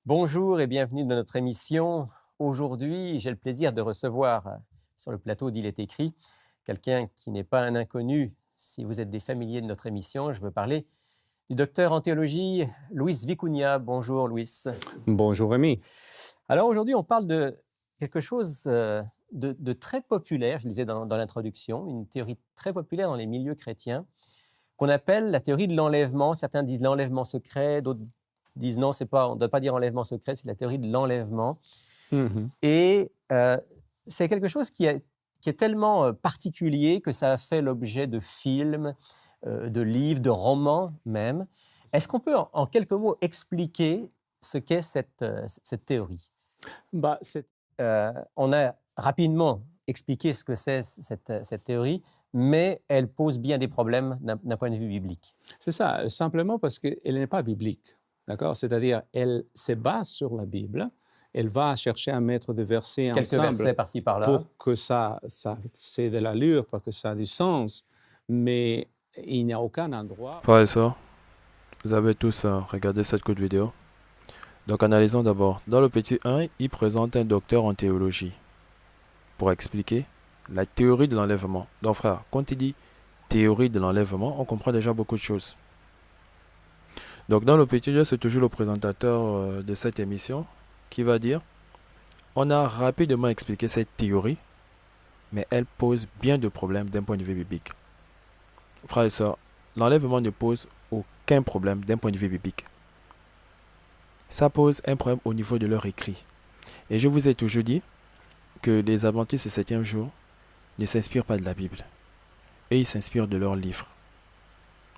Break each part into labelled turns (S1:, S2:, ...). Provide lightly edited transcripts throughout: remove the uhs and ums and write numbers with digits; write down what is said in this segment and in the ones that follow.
S1: Bonjour et bienvenue dans notre émission. Aujourd'hui, j'ai le plaisir de recevoir sur le plateau d'Il est écrit quelqu'un qui n'est pas un inconnu. Si vous êtes des familiers de notre émission, je veux parler du docteur en théologie Luis Vicuña. Bonjour Luis.
S2: Bonjour Rémi.
S1: Alors aujourd'hui, on parle de quelque chose de très populaire, je disais dans l'introduction, une théorie très populaire dans les milieux chrétiens qu'on appelle la théorie de l'enlèvement. Certains disent l'enlèvement secret, d'autres disent non, on ne doit pas dire enlèvement secret, c'est la théorie de l'enlèvement. Et c'est quelque chose qui est tellement particulier que ça a fait l'objet de films, de livres, de romans même. Est-ce qu'on peut en quelques mots expliquer ce qu'est cette théorie? On a rapidement expliqué ce que c'est cette théorie, mais elle pose bien des problèmes d'un point de vue biblique.
S2: C'est ça, simplement parce qu'elle n'est pas biblique, d'accord? C'est-à-dire, elle se base sur la Bible, elle va chercher à mettre des versets
S1: Quelques
S2: ensemble
S1: versets par-ci par-là.
S2: pour que ça ait de l'allure, pour que ça ait du sens, mais il n'y a aucun endroit...
S3: Frères et sœurs, vous avez tous regardé cette courte vidéo. Donc analysons d'abord. Dans le petit 1, il présente un docteur en théologie pour expliquer la théorie de l'enlèvement. Donc frère, quand il dit théorie de l'enlèvement, on comprend déjà beaucoup de choses. Donc dans le petit 2, c'est toujours le présentateur de cette émission qui va dire on a rapidement expliqué cette théorie, mais elle pose bien de problèmes d'un point de vue biblique. Frères et sœurs, l'enlèvement ne pose aucun problème d'un point de vue biblique. Ça pose un problème au niveau de leur écrit. Et je vous ai toujours dit que les adventistes du 7e jour ne s'inspirent pas de la Bible. Et ils s'inspirent de leurs livres.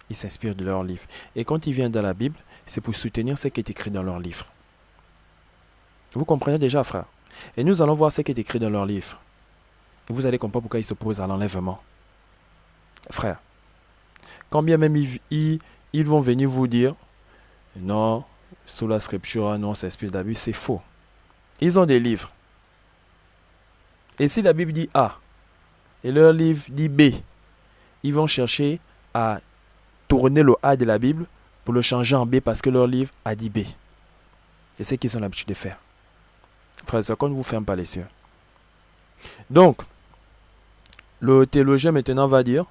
S3: Ils s'inspirent de leurs livres. Et quand ils viennent dans la Bible, c'est pour soutenir ce qui est écrit dans leurs livres. Vous comprenez déjà, frère? Et nous allons voir ce qui est écrit dans leurs livres. Et vous allez comprendre pourquoi ils s'opposent à l'enlèvement. Frère, quand bien même ils vont venir vous dire non, sous la scripture, non, on s'inspire de la Bible, c'est faux. Ils ont des livres. Et si la Bible dit A et leur livre dit B, ils vont chercher à tourner le A de la Bible pour le changer en B parce que leur livre a dit B. C'est ce qu'ils ont l'habitude de faire. Frère, c'est qu'on ne vous ferme pas les yeux. Donc, le théologien maintenant va dire,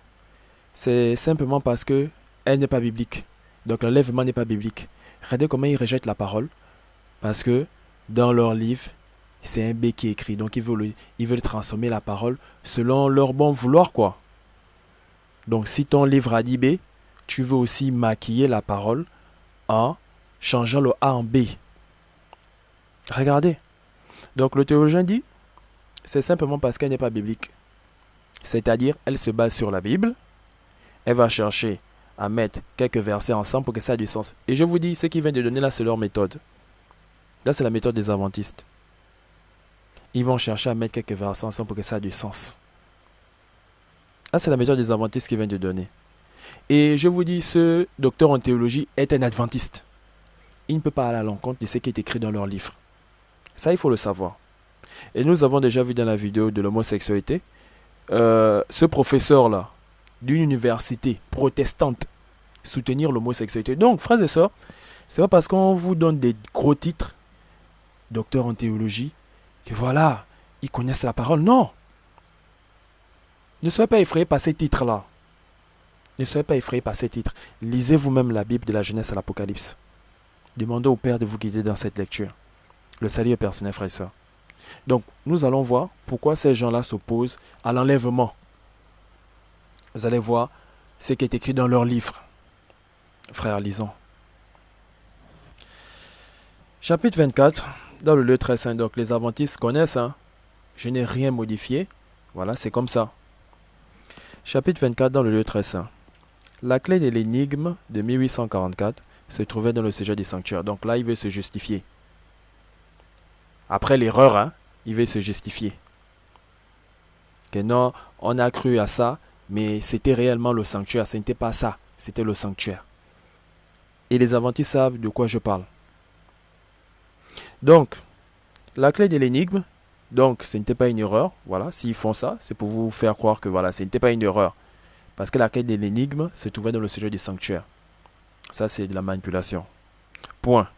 S3: c'est simplement parce qu'elle n'est pas biblique. Donc l'enlèvement n'est pas biblique. Regardez comment ils rejettent la parole. Parce que dans leur livre, c'est un B qui est écrit. Donc ils veulent transformer la parole selon leur bon vouloir, quoi. Donc si ton livre a dit B, tu veux aussi maquiller la parole en changeant le A en B. Regardez. Donc le théologien dit, c'est simplement parce qu'elle n'est pas biblique. C'est-à-dire, elle se base sur la Bible. Elle va chercher à mettre quelques versets ensemble pour que ça ait du sens. Et je vous dis, ce qu'ils viennent de donner là, c'est leur méthode. Là, c'est la méthode des adventistes. Ils vont chercher à mettre quelques versets ensemble pour que ça ait du sens. Là, c'est la méthode des adventistes qu'ils viennent de donner. Et je vous dis, ce docteur en théologie est un adventiste. Il ne peut pas aller à l'encontre de ce qui est écrit dans leur livre. Ça, il faut le savoir. Et nous avons déjà vu dans la vidéo de l'homosexualité, ce professeur-là, d'une université protestante, soutenir l'homosexualité. Donc, frères et sœurs, c'est pas parce qu'on vous donne des gros titres, docteur en théologie, que voilà, ils connaissent la parole. Non. Ne soyez pas effrayés par ces titres-là. Ne soyez pas effrayés par ces titres. Lisez vous-même la Bible de la Genèse à l'Apocalypse. Demandez au Père de vous guider dans cette lecture. Le salut est personnel, frères et sœurs. Donc, nous allons voir pourquoi ces gens-là s'opposent à l'enlèvement. Vous allez voir ce qui est écrit dans leur livre. Frères, lisons. Chapitre 24, dans le lieu très saint. Donc, les adventistes connaissent, hein. Je n'ai rien modifié. Voilà, c'est comme ça. Chapitre 24, dans le lieu très saint. La clé de l'énigme de 1844 se trouvait dans le sujet du sanctuaire. Donc là, il veut se justifier. Après l'erreur, hein, il veut se justifier. Que non, on a cru à ça, mais c'était réellement le sanctuaire. Ce n'était pas ça, c'était le sanctuaire. Et les adventistes savent de quoi je parle. Donc, la clé de l'énigme, donc ce n'était pas une erreur. Voilà, s'ils font ça, c'est pour vous faire croire que voilà, ce n'était pas une erreur. Parce que la clé de l'énigme se trouvait dans le sujet du sanctuaire. Ça, c'est de la manipulation. Point.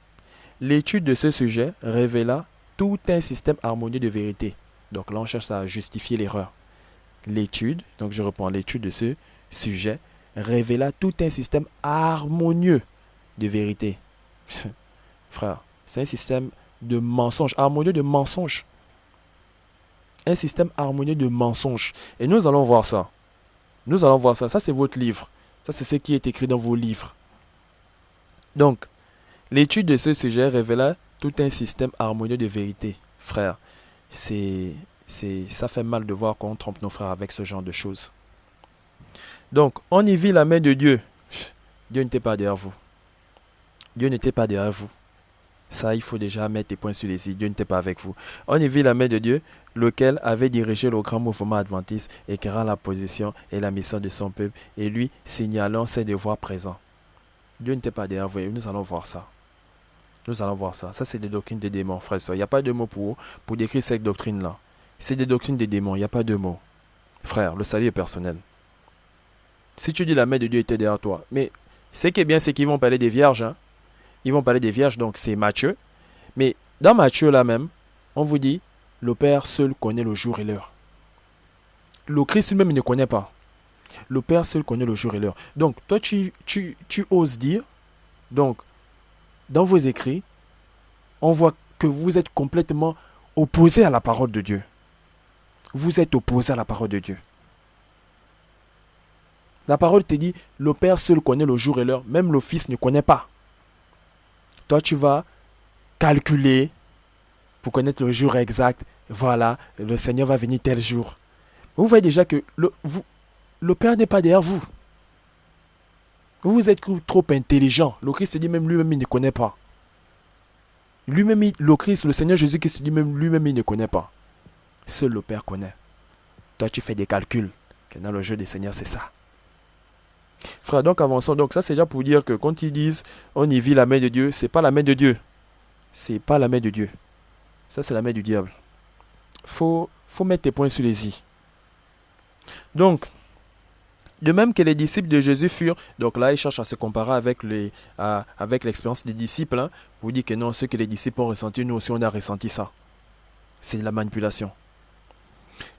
S3: l'étude de ce sujet révéla tout un système harmonieux de vérité. Donc là, on cherche à justifier l'erreur. L'étude, donc je reprends l'étude de ce sujet, révéla tout un système harmonieux de vérité. Frère, c'est un système de mensonges, harmonieux de mensonges. Un système harmonieux de mensonges. Et nous allons voir ça. Nous allons voir ça. Ça, c'est votre livre. Ça, c'est ce qui est écrit dans vos livres. Donc, l'étude de ce sujet révéla tout un système harmonieux de vérité. Frère, ça fait mal de voir qu'on trompe nos frères avec ce genre de choses. Donc, on y vit la main de Dieu. Dieu n'était pas derrière vous. Dieu n'était pas derrière vous. Ça, il faut déjà mettre les points sur les i. Dieu n'était pas avec vous. On y vit la main de Dieu, lequel avait dirigé le grand mouvement adventiste, éclairant la position et la mission de son peuple, et lui signalant ses devoirs présents. Dieu n'était pas derrière vous. Et nous allons voir ça. Nous allons voir ça. Ça, c'est des doctrines des démons, frère. Il n'y a pas de mots pour décrire cette doctrine-là. C'est des doctrines des démons. Il n'y a pas de mots. Frère, le salut est personnel. Si tu dis la main de Dieu était derrière toi, mais ce qui est bien, c'est qu'ils vont parler des vierges. Hein? Ils vont parler des vierges, donc c'est Matthieu. Mais dans Matthieu là même, on vous dit, le Père seul connaît le jour et l'heure. Le Christ lui-même, il ne connaît pas. Le Père seul connaît le jour et l'heure. Donc, toi, tu oses dire, donc, dans vos écrits, on voit que vous êtes complètement opposé à la parole de Dieu. Vous êtes opposé à la parole de Dieu. La parole te dit, le Père seul connaît le jour et l'heure, même le Fils ne connaît pas. Toi, tu vas calculer pour connaître le jour exact. Voilà, le Seigneur va venir tel jour. Vous voyez déjà que le Père n'est pas derrière vous. Vous êtes trop intelligent. Le Christ dit même lui-même, il ne connaît pas. Lui-même, le Christ, le Seigneur Jésus-Christ dit même lui-même, il ne connaît pas. Seul le Père connaît. Toi, tu fais des calculs. Que dans le jeu des Seigneurs, c'est ça. Frère, donc avançons. Donc ça, c'est déjà pour dire que quand ils disent on y vit la main de Dieu, c'est pas la main de Dieu. C'est pas la main de Dieu. Ça, c'est la main du diable. Faut mettre tes points sur les i. Donc, de même que les disciples de Jésus furent, donc là, ils cherchent à se comparer avec l'expérience des disciples. Hein. Vous dites que non, ce que les disciples ont ressenti, nous aussi, on a ressenti ça. C'est de la manipulation.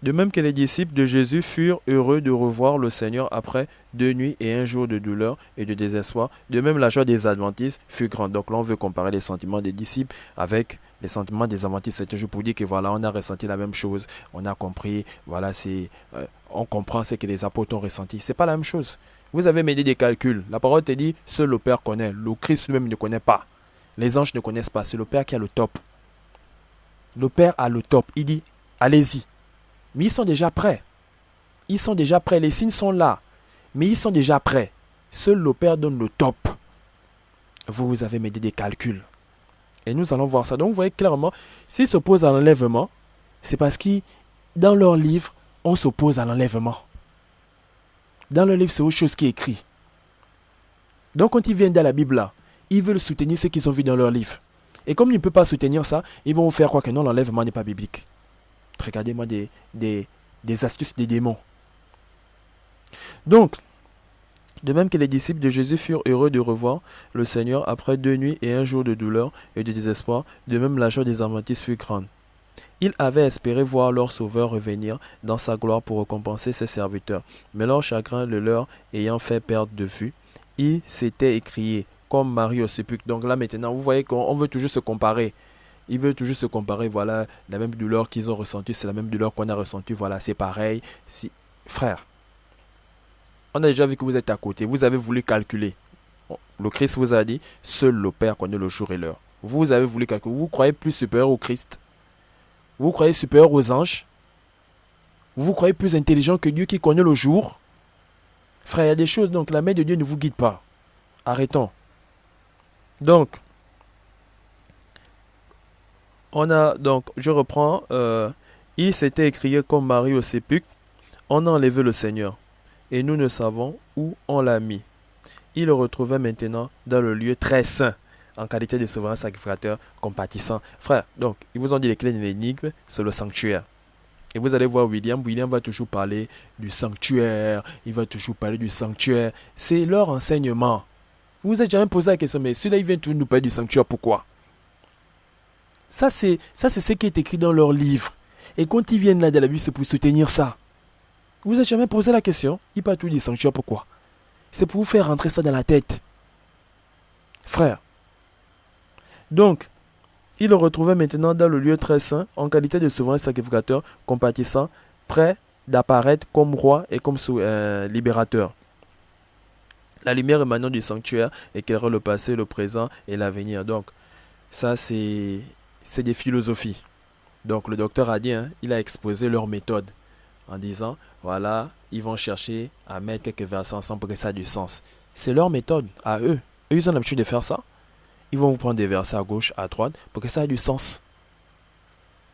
S3: De même que les disciples de Jésus furent heureux de revoir le Seigneur après 2 nuits et 1 jour de douleur et de désespoir, de même la joie des adventistes fut grande. Donc là, on veut comparer les sentiments des disciples avec les sentiments des adventistes. C'est toujours pour dire que voilà, on a ressenti la même chose, on a compris, voilà, on comprend ce que les apôtres ont ressenti. C'est pas la même chose. Vous avez mêlé des calculs. La parole te dit, seul le Père connaît, le Christ lui-même ne connaît pas. Les anges ne connaissent pas, c'est le Père qui a le top. Le Père a le top. Il dit, allez-y. Mais ils sont déjà prêts. Ils sont déjà prêts. Les signes sont là. Mais ils sont déjà prêts. Seul le Père donne le top. Vous avez mêlé des calculs. Et nous allons voir ça. Donc vous voyez clairement, s'ils s'opposent à l'enlèvement, c'est parce que dans leur livre, on s'oppose à l'enlèvement. Dans leur livre, c'est autre chose qui est écrit. Donc quand ils viennent dans la Bible là, ils veulent soutenir ce qu'ils ont vu dans leur livre. Et comme ils ne peuvent pas soutenir ça, ils vont vous faire croire que non, l'enlèvement n'est pas biblique. Regardez-moi des astuces des démons. Donc, de même que les disciples de Jésus furent heureux de revoir le Seigneur après 2 nuits et 1 jour de douleur et de désespoir, de même la joie des adventistes fut grande. Ils avaient espéré voir leur Sauveur revenir dans sa gloire pour récompenser ses serviteurs. Mais leur chagrin le leur ayant fait perdre de vue, ils s'étaient écriés comme Marie au sépulcre. Donc là maintenant, vous voyez qu'on veut toujours se comparer. Ils veulent toujours se comparer, voilà, la même douleur qu'ils ont ressentie, c'est la même douleur qu'on a ressentie, voilà, c'est pareil. Frère, on a déjà vu que vous êtes à côté, vous avez voulu calculer. Le Christ vous a dit, seul le Père connaît le jour et l'heure. Vous avez voulu calculer, vous croyez plus supérieur au Christ. Vous croyez supérieur aux anges. Vous croyez plus intelligent que Dieu qui connaît le jour. Frère, il y a des choses, donc la main de Dieu ne vous guide pas. Arrêtons. Donc, je reprends, il s'était écrié comme Marie au sépulcre, on a enlevé le Seigneur, et nous ne savons où on l'a mis. Il le retrouvait maintenant dans le lieu très saint, en qualité de souverain sacrificateur compatissant. Frère, donc, ils vous ont dit les clés de l'énigme, c'est le sanctuaire. Et vous allez voir William va toujours parler du sanctuaire, il va toujours parler du sanctuaire. C'est leur enseignement. Vous vous êtes jamais posé la question, mais celui-là, il vient toujours nous parler du sanctuaire, pourquoi? Ça, c'est ce qui est écrit dans leur livre. Et quand ils viennent là de la Bible, c'est pour soutenir ça. Vous n'avez jamais posé la question? Il parle tout du sanctuaire, pourquoi? C'est pour vous faire rentrer ça dans la tête. Frère. Donc, il le retrouvait maintenant dans le lieu très saint, en qualité de souverain sacrificateur, compatissant, prêt d'apparaître comme roi et comme libérateur. La lumière émanant du sanctuaire éclairera le passé, le présent et l'avenir. Donc, ça, c'est des philosophies. Donc, le docteur a dit, il a exposé leur méthode en disant, voilà, ils vont chercher à mettre quelques versets ensemble pour que ça ait du sens. C'est leur méthode à eux. Eux, ils ont l'habitude de faire ça. Ils vont vous prendre des versets à gauche, à droite, pour que ça ait du sens.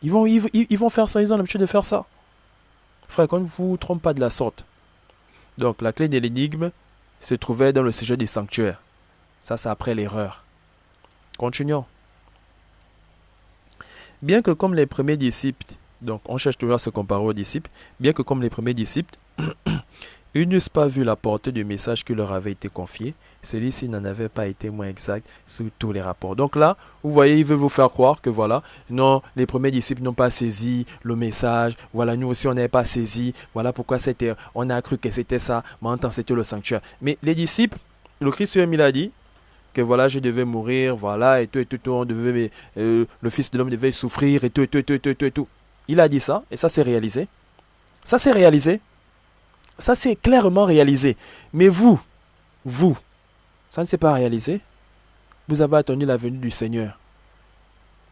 S3: Ils vont faire ça, ils ont l'habitude de faire ça. Frère, qu'on ne vous trompe pas de la sorte. Donc, la clé de l'énigme se trouvait dans le sujet du sanctuaire. Ça, c'est après l'erreur. Continuons. Bien que comme les premiers disciples, donc on cherche toujours à se comparer aux disciples, bien que comme les premiers disciples, ils n'eussent pas vu la portée du message qui leur avait été confié, celui-ci n'en avait pas été moins exact sous tous les rapports. Donc là, vous voyez, il veut vous faire croire que voilà, non, les premiers disciples n'ont pas saisi le message, voilà, nous aussi on n'avait pas saisi, voilà pourquoi on a cru que c'était ça, mais en temps c'était le sanctuaire. Mais les disciples, le Christ lui a dit que voilà, je devais mourir, voilà, et tout, on devait, le Fils de l'homme devait souffrir, et tout. Il a dit ça, et ça s'est réalisé. Ça s'est réalisé. Ça s'est clairement réalisé. Mais vous, ça ne s'est pas réalisé. Vous avez attendu la venue du Seigneur.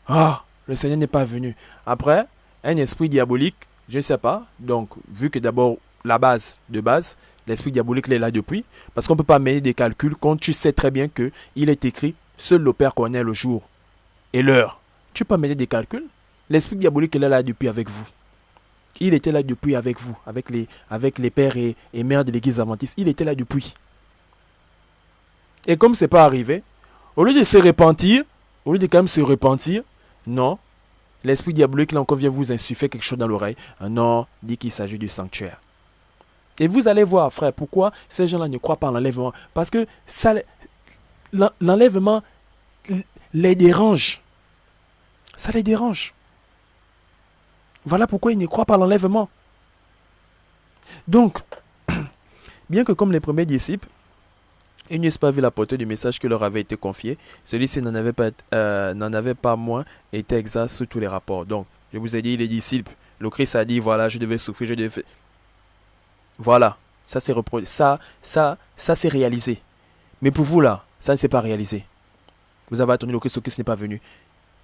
S3: Ah, le Seigneur n'est pas venu. Après, un esprit diabolique, je ne sais pas. Donc, vu que d'abord, de base, l'esprit diabolique est là depuis. Parce qu'on ne peut pas mener des calculs quand tu sais très bien qu'il est écrit, seul le Père connaît le jour et l'heure. Tu peux mener des calculs. L'esprit diabolique est là depuis avec vous. Il était là depuis avec vous, avec les pères et mères de l'église adventiste. Il était là depuis. Et comme ce n'est pas arrivé, au lieu de se repentir, au lieu de quand même se repentir, non, l'esprit diabolique là encore vient vous insuffler quelque chose dans l'oreille. Non, dit qu'il s'agit du sanctuaire. Et vous allez voir, frère, pourquoi ces gens-là ne croient pas en l'enlèvement. Parce que l'enlèvement les dérange. Ça les dérange. Voilà pourquoi ils ne croient pas à l'enlèvement. Donc, bien que comme les premiers disciples, ils n'eussent pas vu la portée du message qui leur avait été confié, celui-ci n'en avait pas moins été exact sous tous les rapports. Donc, je vous ai dit, les disciples, le Christ a dit, voilà, je devais souffrir, je devais... Voilà, ça s'est reproduit, ça s'est réalisé. Mais pour vous là, ça ne s'est pas réalisé. Vous avez attendu le Christ n'est pas venu.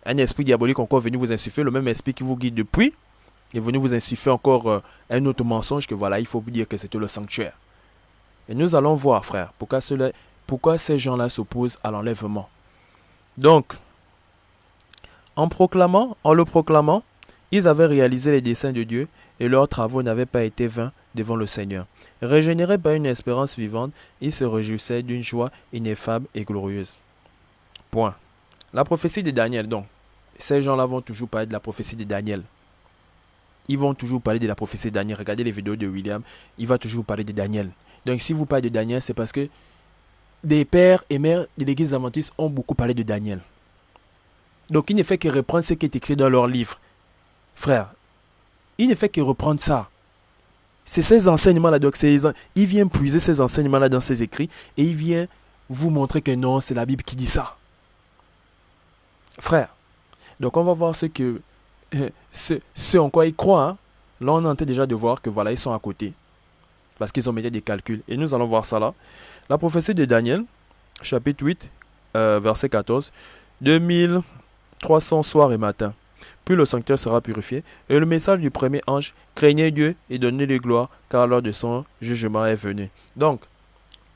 S3: Un esprit diabolique encore venu vous insuffler, le même esprit qui vous guide depuis, est venu vous insuffler encore un autre mensonge que voilà, il faut vous dire que c'était le sanctuaire. Et nous allons voir, frère, pourquoi ces gens-là s'opposent à l'enlèvement. Donc, en le proclamant, ils avaient réalisé les desseins de Dieu et leurs travaux n'avaient pas été vains devant le Seigneur. Régénérés par une espérance vivante, ils se réjouissaient d'une joie ineffable et glorieuse. Point. La prophétie de Daniel, donc. Ces gens-là vont toujours parler de la prophétie de Daniel. Ils vont toujours parler de la prophétie de Daniel. Regardez les vidéos de William, il va toujours parler de Daniel. Donc si vous parlez de Daniel, c'est parce que des pères et mères de l'église adventiste ont beaucoup parlé de Daniel. Donc il ne fait que reprendre ce qui est écrit dans leur livre. Frère, il ne fait que reprendre ça. C'est ces enseignements-là. Donc il vient puiser ces enseignements-là dans ses écrits et il vient vous montrer que non, c'est la Bible qui dit ça. Frère, donc on va voir ce en quoi ils croient. Hein. Là, on est en train déjà de voir que voilà, ils sont à côté. Parce qu'ils ont mis des calculs. Et nous allons voir ça là. La prophétie de Daniel, chapitre 8, verset 14. 2300 soirs et matins. Puis le sanctuaire sera purifié. Et le message du premier ange, craignez Dieu et donnez-lui gloire, car l'heure de son jugement est venue. Donc,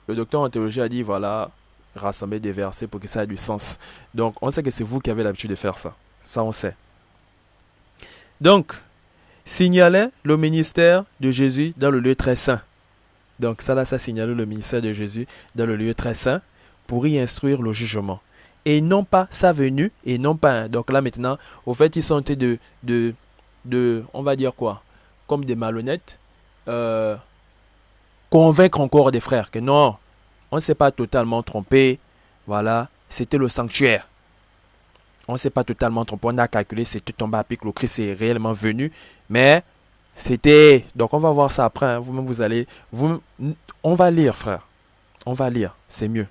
S3: le docteur en théologie a dit, voilà, rassembler des versets pour que ça ait du sens. Donc, on sait que c'est vous qui avez l'habitude de faire ça. Ça, on sait. Donc, signalait le ministère de Jésus dans le lieu très saint. Donc, ça signalait le ministère de Jésus dans le lieu très saint pour y instruire le jugement. Et non pas sa venue, et non pas... Donc là, maintenant, au fait, ils sont en train on va dire quoi, comme des malhonnêtes, convaincre encore des frères que non, on ne s'est pas totalement trompé. Voilà, c'était le sanctuaire. On ne s'est pas totalement trompé. On a calculé, c'était tombé à pic. Le Christ est réellement venu. Mais c'était... Donc on va voir ça après. Hein. Vous-même, vous allez... On va lire, frère. On va lire. C'est mieux.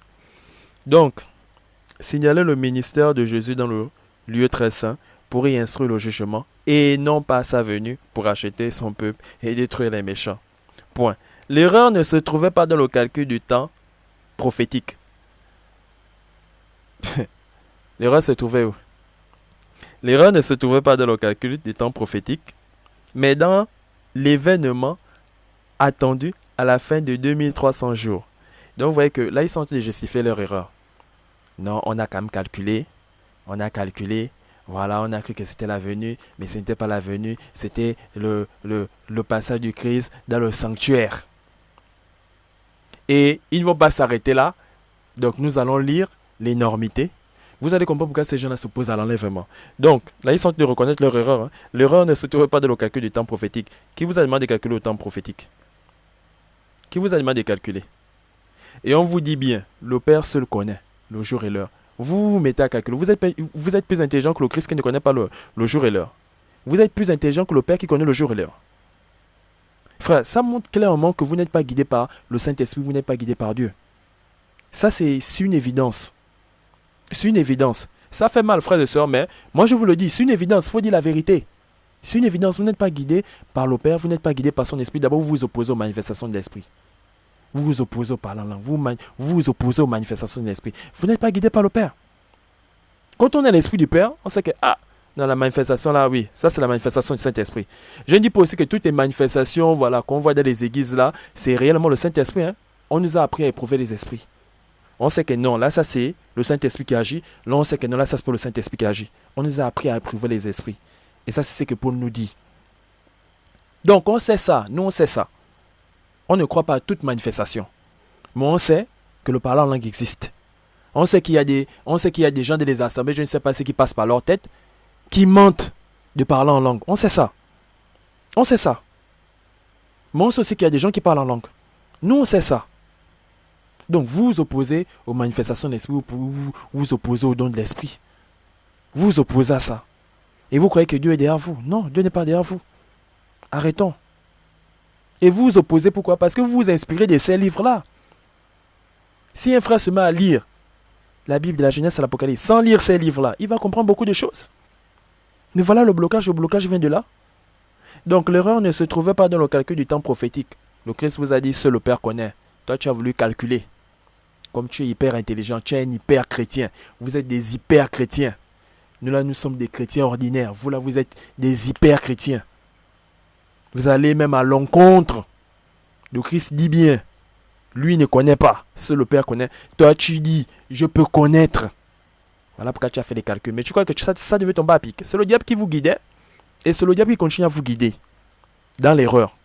S3: Donc, signaler le ministère de Jésus dans le lieu très saint pour y instruire le jugement et non pas sa venue pour acheter son peuple et détruire les méchants. Point. L'erreur ne se trouvait pas dans le calcul du temps prophétique. L'erreur se trouvait où? L'erreur ne se trouvait pas dans le calcul du temps prophétique, mais dans l'événement attendu à la fin de 2300 jours. Donc vous voyez que là, ils sont en train de justifier leur erreur. Non, on a quand même calculé. On a calculé. Voilà, on a cru que c'était la venue, mais ce n'était pas la venue. C'était le passage du Christ dans le sanctuaire. Et ils ne vont pas s'arrêter là. Donc nous allons lire l'énormité. Vous allez comprendre pourquoi ces gens-là s'opposent à l'enlèvement. Donc, là, ils sont en train de reconnaître leur erreur. Hein. L'erreur ne se trouve pas dans le calcul du temps prophétique. Qui vous a demandé de calculer le temps prophétique? Qui vous a demandé de calculer? Et on vous dit bien, le Père seul connaît le jour et l'heure. Vous vous mettez à calculer. Vous êtes plus intelligent que le Christ qui ne connaît pas le jour et l'heure. Vous êtes plus intelligent que le Père qui connaît le jour et l'heure. Frère, ça montre clairement que vous n'êtes pas guidé par le Saint-Esprit, vous n'êtes pas guidé par Dieu. Ça, c'est une évidence. C'est une évidence. Ça fait mal, frères et sœurs, mais moi je vous le dis, c'est une évidence, il faut dire la vérité. C'est une évidence, vous n'êtes pas guidé par le Père, vous n'êtes pas guidé par son esprit. D'abord, vous vous opposez aux manifestations de l'esprit. Vous vous opposez au parlant langue, vous vous opposez aux manifestations de l'esprit. Vous n'êtes pas guidé par le Père. Quand on a l'esprit du Père, on sait que, dans la manifestation là, oui, ça c'est la manifestation du Saint-Esprit. Je ne dis pas aussi que toutes les manifestations voilà, qu'on voit dans les églises là, c'est réellement le Saint-Esprit. Hein? On nous a appris à éprouver les esprits. On sait que non, là ça c'est le Saint-Esprit qui agit. Là on sait que non, là ça c'est pas le Saint-Esprit qui agit. On nous a appris à éprouver les esprits. Et ça c'est ce que Paul nous dit. Donc on sait ça, nous on sait ça. On ne croit pas à toute manifestation. Mais on sait que le parlant en langue existe. On sait qu'il y a des gens dans les assemblées, je ne sais pas ce qui passe par leur tête, qui mentent de parler en langue. On sait ça. On sait ça. Mais on sait aussi qu'il y a des gens qui parlent en langue. Nous on sait ça. Donc vous vous opposez aux manifestations de l'esprit, vous vous opposez au don de l'esprit. Vous vous opposez à ça. Et vous croyez que Dieu est derrière vous. Non, Dieu n'est pas derrière vous. Arrêtons. Et vous vous opposez pourquoi? Parce que vous vous inspirez de ces livres-là. Si un frère se met à lire la Bible de la Genèse à l'Apocalypse sans lire ces livres-là, il va comprendre beaucoup de choses. Mais voilà le blocage vient de là. Donc l'erreur ne se trouvait pas dans le calcul du temps prophétique. Le Christ vous a dit, seul le Père connaît. Toi tu as voulu calculer. Comme tu es hyper intelligent, tu es un hyper chrétien. Vous êtes des hyper chrétiens. Nous là, nous sommes des chrétiens ordinaires. Vous là, vous êtes des hyper chrétiens. Vous allez même à l'encontre. Le Christ dit bien. Lui ne connaît pas. Seul le Père connaît. Toi, tu dis, je peux connaître. Voilà pourquoi tu as fait les calculs. Mais tu crois que ça devait tomber à pic. C'est le diable qui vous guidait. Et c'est le diable qui continue à vous guider. Dans l'erreur.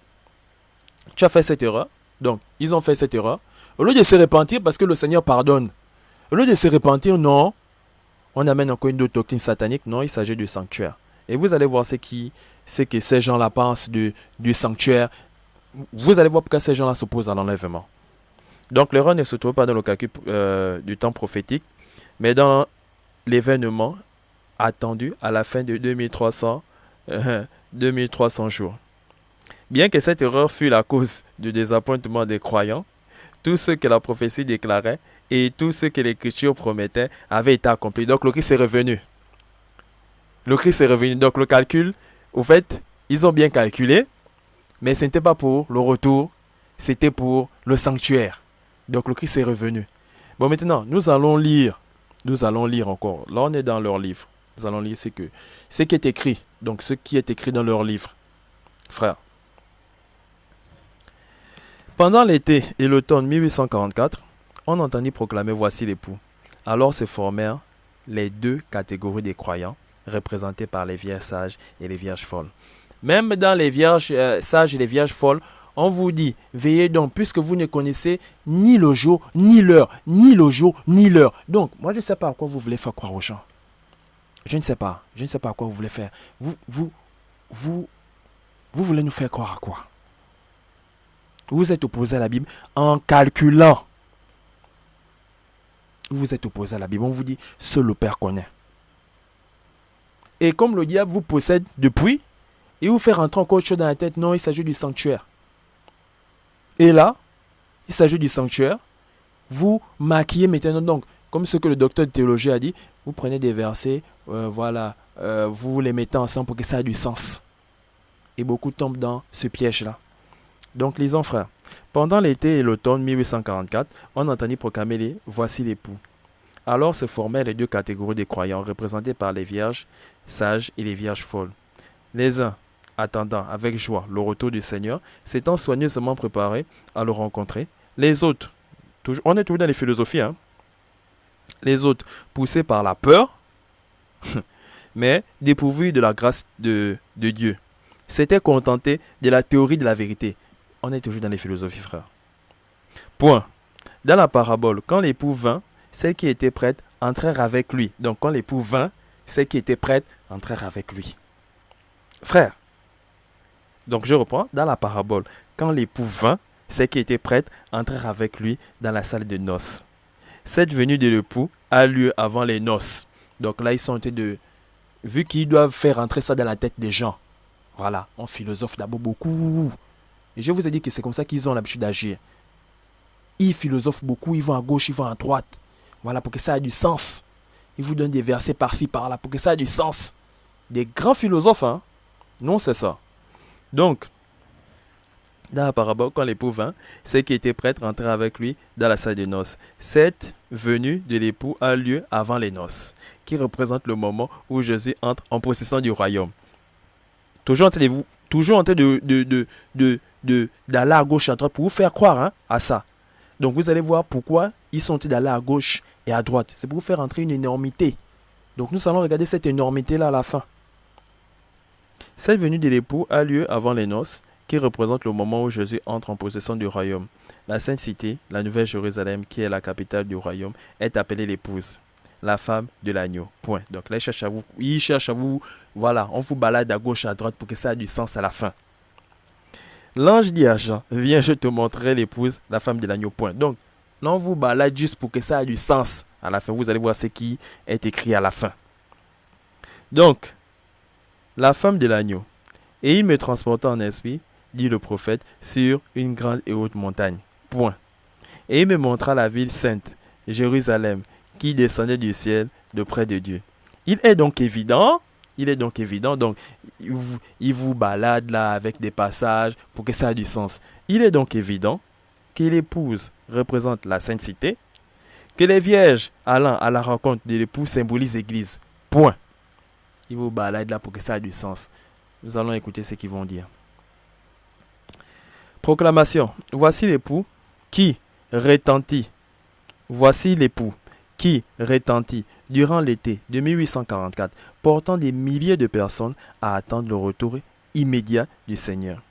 S3: Tu as fait cette erreur. Donc, ils ont fait cette erreur. Au lieu de se repentir, parce que le Seigneur pardonne. Au lieu de se repentir, non. On amène encore une autre doctrine satanique. Non, il s'agit du sanctuaire. Et vous allez voir ce que ces gens-là pensent du sanctuaire. Vous allez voir pourquoi ces gens-là s'opposent à l'enlèvement. Donc l'erreur ne se trouve pas dans le calcul du temps prophétique, mais dans l'événement attendu à la fin de 2300 jours. Bien que cette erreur fût la cause du désappointement des croyants, tout ce que la prophétie déclarait et tout ce que l'Écriture promettait avait été accompli. Donc le Christ est revenu. Le Christ est revenu. Donc le calcul, au fait, ils ont bien calculé, mais ce n'était pas pour le retour, c'était pour le sanctuaire. Donc le Christ est revenu. Bon, maintenant, nous allons lire encore. Là, on est dans leur livre. Nous allons lire ce qui est écrit. Donc ce qui est écrit dans leur livre. Frère. Pendant l'été et l'automne 1844, on entendit proclamer « Voici l'époux ». Alors se formèrent les deux catégories des croyants, représentées par les vierges sages et les vierges folles. Même dans les vierges sages et les vierges folles, on vous dit, veillez donc, puisque vous ne connaissez ni le jour, ni l'heure, ni le jour, ni l'heure. Donc, moi, je ne sais pas à quoi vous voulez faire croire aux gens. Je ne sais pas à quoi vous voulez faire. Vous voulez nous faire croire à quoi? Vous êtes opposé à la Bible en calculant. Vous êtes opposé à la Bible. On vous dit, seul le Père connaît. Et comme le diable vous possède depuis, il vous fait rentrer encore autre chose dans la tête. Non, il s'agit du sanctuaire. Et là, il s'agit du sanctuaire. Vous maquillez maintenant, donc, comme ce que le docteur de théologie a dit, vous prenez des versets, vous les mettez ensemble pour que ça ait du sens. Et beaucoup tombent dans ce piège-là. Donc, lisons, frères. Pendant l'été et l'automne 1844, on entendit proclamer les « Voici l'époux ». Alors se formaient les deux catégories des croyants, représentées par les vierges sages et les vierges folles. Les uns, attendant avec joie le retour du Seigneur, s'étant soigneusement préparés à le rencontrer. Les autres, on est toujours dans les philosophies, hein. Les autres, poussés par la peur, mais dépourvus de la grâce de Dieu, s'étaient contentés de la théorie de la vérité. On est toujours dans les philosophies, frère. Point. Dans la parabole, quand l'époux vint, celles qui étaient prêtes entrèrent avec lui. Donc, quand l'époux vint, celles qui étaient prêtes entrèrent avec lui. Frère. Donc, je reprends. Dans la parabole, quand l'époux vint, celles qui étaient prêtes entrèrent avec lui dans la salle de noces. Cette venue de l'époux a lieu avant les noces. Donc là, ils sont en train de... Vu qu'ils doivent faire entrer ça dans la tête des gens. Voilà, on philosophe d'abord beaucoup. Et je vous ai dit que c'est comme ça qu'ils ont l'habitude d'agir. Ils philosophent beaucoup, ils vont à gauche, ils vont à droite. Voilà, pour que ça ait du sens. Ils vous donnent des versets par-ci, par-là, pour que ça ait du sens. Des grands philosophes, hein. Non, c'est ça. Donc, dans la parabole, quand l'époux vint, ceux qui étaient prêts rentraient avec lui dans la salle des noces. Cette venue de l'époux a lieu avant les noces, qui représente le moment où Jésus entre en possession du royaume. Toujours en train d'aller à gauche et à droite pour vous faire croire, hein, à ça. Donc vous allez voir pourquoi ils sont en train d'aller à gauche et à droite. C'est pour vous faire entrer une énormité. Donc nous allons regarder cette énormité-là à la fin. Cette venue de l'époux a lieu avant les noces, qui représente le moment où Jésus entre en possession du royaume. La Sainte Cité, la Nouvelle Jérusalem, qui est la capitale du royaume, est appelée l'épouse, la femme de l'agneau. Point. Donc là, il cherche à vous, voilà, on vous balade à gauche, à droite pour que ça ait du sens à la fin. L'ange dit à Jean, viens, je te montrerai l'épouse, la femme de l'agneau. Point. Donc, là, on vous balade juste pour que ça ait du sens à la fin. Vous allez voir ce qui est écrit à la fin. Donc, la femme de l'agneau. Et il me transporta en esprit, dit le prophète, sur une grande et haute montagne. Point. Et il me montra la ville sainte, Jérusalem, qui descendait du ciel de près de Dieu. Il est donc évident, donc il vous balade là avec des passages pour que ça ait du sens. Il est donc évident que l'épouse représente la Sainte Cité, que les vierges allant à la rencontre de l'époux symbolisent l'Église. Point. Il vous balade là pour que ça ait du sens. Nous allons écouter ce qu'ils vont dire. Proclamation. Voici l'époux qui retentit. Voici l'époux qui retentit durant l'été de 1844, portant des milliers de personnes à attendre le retour immédiat du Seigneur.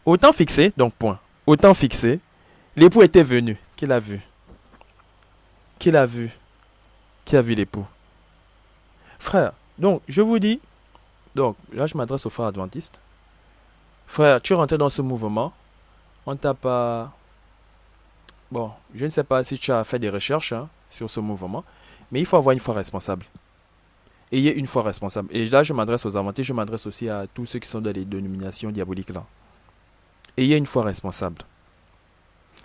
S3: Au temps fixé, donc point. Au temps fixé, l'époux était venu. Qui l'a vu? Qui l'a vu? Qui a vu l'époux? Frère, donc je vous dis, donc là je m'adresse aux frères adventistes. Frère, tu es rentré dans ce mouvement. On t'a pas... Bon, je ne sais pas si tu as fait des recherches, hein, sur ce mouvement, mais il faut avoir une foi responsable. Ayez une foi responsable. Et là, je m'adresse aux adventistes, je m'adresse aussi à tous ceux qui sont dans les dénominations diaboliques là. Ayez une foi responsable.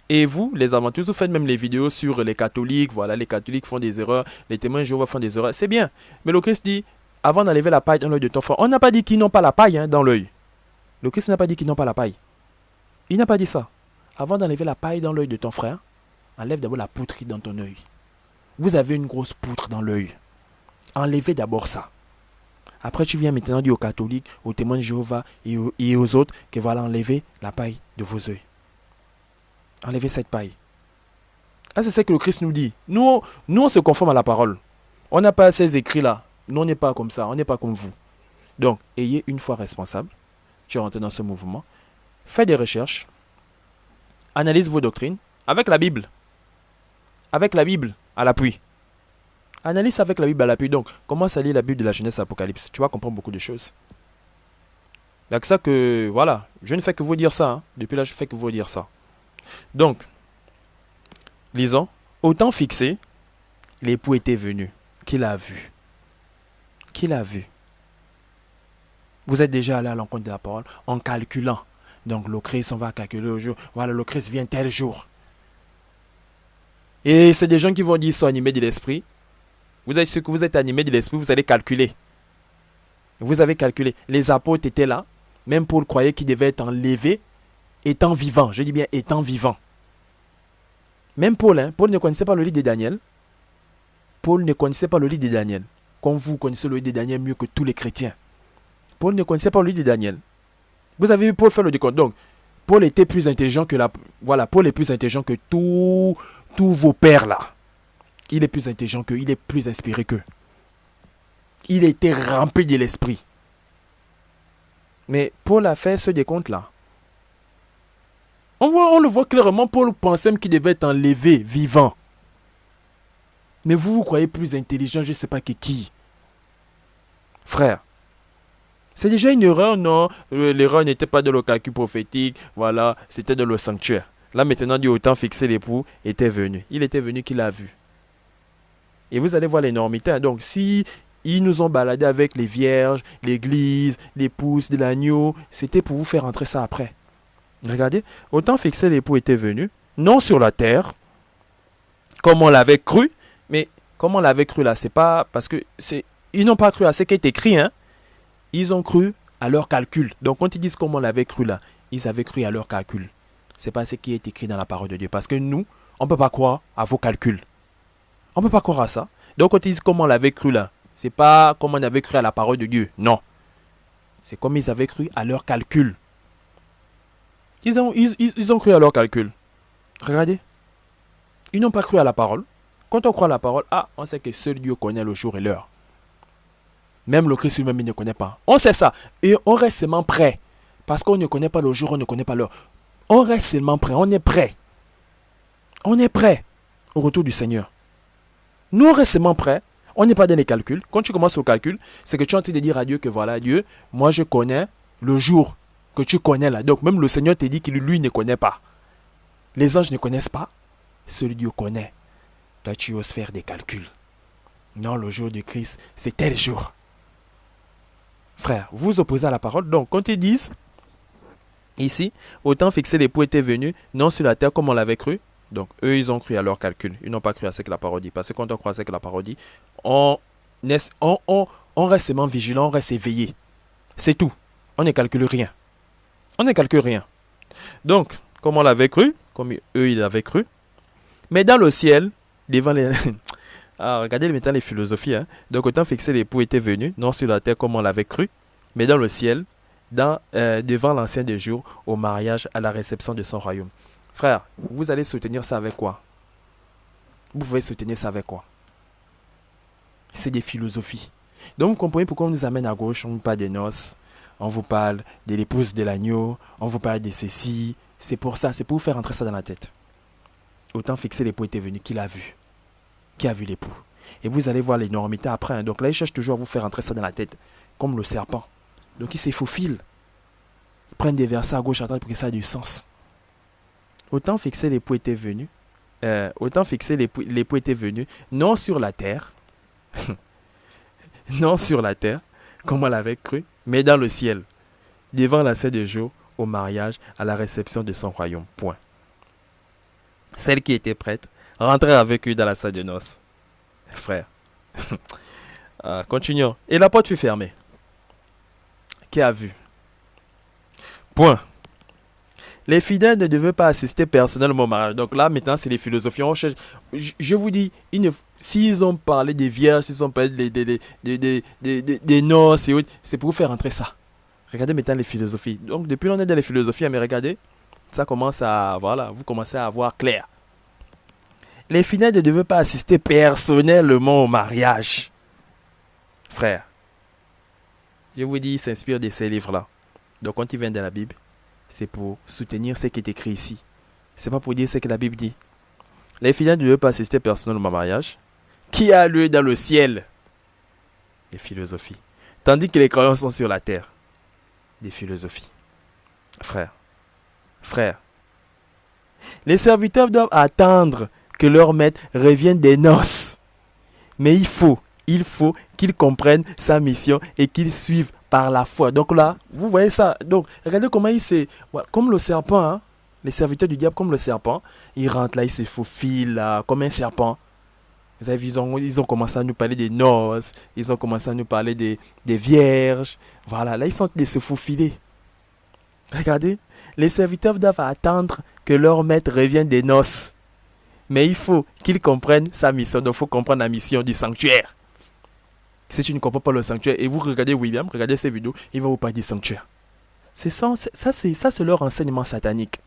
S3: Et vous, les adventistes, vous faites même les vidéos sur les catholiques. Voilà, les catholiques font des erreurs, les témoins de Jéhovah font des erreurs. C'est bien. Mais le Christ dit, avant d'enlever la paille dans l'œil de ton frère, on n'a pas dit qu'ils n'ont pas la paille, hein, dans l'œil. Le Christ n'a pas dit qu'ils n'ont pas la paille. Il n'a pas dit ça. Avant d'enlever la paille dans l'œil de ton frère, enlève d'abord la poutre dans ton œil. Vous avez une grosse poutre dans l'œil. Enlevez d'abord ça. Après, tu viens maintenant dire aux catholiques, aux témoins de Jéhovah et aux autres que voilà, enlevez la paille de vos yeux. Enlevez cette paille. Ah, c'est ce que le Christ nous dit. Nous, on se conforme à la parole. On n'a pas ces écrits-là. Nous, on n'est pas comme ça. On n'est pas comme vous. Donc, ayez une foi responsable. Tu es rentré dans ce mouvement. Fais des recherches. Analyse vos doctrines avec la Bible. Avec la Bible à l'appui. Analyse avec la Bible à l'appui. Donc, commence à lire la Bible de la Genèse à l'Apocalypse. Tu vas comprendre beaucoup de choses. Donc, ça que, voilà, je ne fais que vous dire ça. Hein. Depuis là, je fais que vous dire ça. Donc, lisons. Au temps fixé, l'époux était venu. Qui l'a vu? Qui l'a vu? Vous êtes déjà allé à l'encontre de la parole en calculant. Donc le Christ, on va calculer le jour. Voilà, le Christ vient tel jour. Et c'est des gens qui vont dire qu'ils sont animés de l'esprit. Vous êtes ceux que vous êtes animés de l'esprit, vous allez calculer. Vous avez calculé. Les apôtres étaient là. Même Paul croyait qu'il devait être enlevé, étant vivant. Je dis bien étant vivant. Même Paul, Paul ne connaissait pas le livre de Daniel. Paul ne connaissait pas le livre de Daniel. Comme vous connaissez le livre de Daniel mieux que tous les chrétiens. Paul ne connaissait pas le livre de Daniel. Vous avez vu Paul faire le décompte. Donc, Paul était plus intelligent que Voilà, Paul est plus intelligent que tous vos pères là. Il est plus intelligent qu'eux. Il est plus inspiré qu'eux. Il était rempli de l'esprit. Mais Paul a fait ce décompte là. On le voit clairement. Paul pensait qu'il devait être enlevé, vivant. Mais vous croyez plus intelligent, je ne sais pas qui. Frère. C'est déjà une erreur, non? L'erreur n'était pas dans le calcul prophétique. Voilà, c'était dans le sanctuaire. Là maintenant, Dieu autant fixé l'époux était venu. Il était venu qu'il a vu. Et vous allez voir l'énormité. Donc si ils nous ont baladé avec les vierges, l'église, l'épouse de l'agneau, c'était pour vous faire entrer ça après. Regardez, autant fixé l'époux était venu, non sur la terre, comme on l'avait cru, mais comme on l'avait cru là, c'est pas parce que ils n'ont pas cru à ce qui est écrit, hein. Ils ont cru à leur calcul. Donc quand ils disent comme on l'avait cru là, ils avaient cru à leur calcul. C'est pas ce qui est écrit dans la parole de Dieu. Parce que nous, on ne peut pas croire à vos calculs. On ne peut pas croire à ça. Donc quand ils disent comme on l'avait cru là, c'est pas comme on avait cru à la parole de Dieu. Non. C'est comme ils avaient cru à leur calcul. Ils ont cru à leur calcul. Regardez. Ils n'ont pas cru à la parole. Quand on croit à la parole, on sait que seul Dieu connaît le jour et l'heure. Même le Christ lui-même, il ne connaît pas. On sait ça. Et on reste seulement prêt. Parce qu'on ne connaît pas le jour, on ne connaît pas l'heure. On reste seulement prêt. On est prêt. On est prêt au retour du Seigneur. Nous, on reste seulement prêt. On n'est pas dans les calculs. Quand tu commences au calcul, c'est que tu es en train de dire à Dieu que voilà, Dieu, moi je connais le jour que tu connais là. Donc même le Seigneur te dit qu'il lui ne connaît pas. Les anges ne connaissent pas. Seul Dieu connaît. Toi, tu oses faire des calculs. Non, le jour du Christ, c'est tel jour. Frère, vous vous opposez à la parole. Donc, quand ils disent, ici, autant fixé l'époux était venu, non sur la terre comme on l'avait cru. Donc, eux, ils ont cru à leur calcul. Ils n'ont pas cru à ce que la parole dit. Parce que quand on croit à ce que la parole dit, on reste seulement vigilant, on reste éveillé. C'est tout. On ne calcule rien. On ne calcule rien. Donc, comme on l'avait cru, comme eux, ils l'avaient cru. Mais dans le ciel, devant les... regardez maintenant les philosophies. Donc, autant fixé l'époux était venu, non sur la terre comme on l'avait cru, mais dans le ciel, devant l'ancien des jours, au mariage, à la réception de son royaume. Frère, vous allez soutenir ça avec quoi? Vous pouvez soutenir ça avec quoi? C'est des philosophies. Donc, vous comprenez pourquoi on nous amène à gauche, on vous parle des noces, on vous parle de l'épouse de l'agneau, on vous parle de ceci. C'est pour ça, c'est pour vous faire entrer ça dans la tête. Autant fixé l'époux était venu, qui l'a vu? Qui a vu l'époux? Et vous allez voir l'énormité après. Donc là, il cherche toujours à vous faire entrer ça dans la tête, comme le serpent. Donc il se faufile. Ils prennent des versets à gauche, à droite pour que ça ait du sens. Autant fixé l'époux était venu. Autant fixé l'époux était venu, non sur la terre, non sur la terre, comme on l'avait cru, mais dans le ciel, devant l'ancien des jours, au mariage, à la réception de son royaume. Point. Celle qui était prête rentrait avec eux dans la salle de noces. Frère. Continuons. Et la porte fut fermée. Qui a vu? Point. Les fidèles ne devaient pas assister personnellement au mariage. Donc là, maintenant, c'est les philosophies. Je vous dis, s'ils ont parlé des vierges, s'ils ont parlé des noces et autres, c'est pour vous faire entrer ça. Regardez maintenant les philosophies. Donc, depuis l'on est dans les philosophies, mais regardez, ça commence à... Voilà, vous commencez à voir clair. Les fidèles ne devaient pas assister personnellement au mariage. Frère, je vous dis, il s'inspire de ces livres-là. Donc, quand il vient de la Bible, c'est pour soutenir ce qui est écrit ici. C'est pas pour dire ce que la Bible dit. Les fidèles ne devaient pas assister personnellement au mariage. Qui a lieu dans le ciel? Des philosophies. Tandis que les croyants sont sur la terre. Des philosophies. Frère. Les serviteurs doivent attendre que leur maître revienne des noces. Mais il faut qu'ils comprennent sa mission et qu'ils suivent par la foi. Donc là, vous voyez ça. Donc, regardez comment il s'est... Comme le serpent, hein, les serviteurs du diable, comme le serpent, ils rentrent là, ils se faufilent là, comme un serpent. Vous avez vu, ils ont commencé à nous parler des noces, ils ont commencé à nous parler des vierges. Voilà, là, ils sont de se faufiler. Regardez, les serviteurs doivent attendre que leur maître revienne des noces. Mais il faut qu'ils comprennent sa mission. Donc, il faut comprendre la mission du sanctuaire. Si tu ne comprends pas le sanctuaire, et vous regardez William, regardez ces vidéos, il va vous parler du sanctuaire. C'est ça, c'est leur enseignement satanique.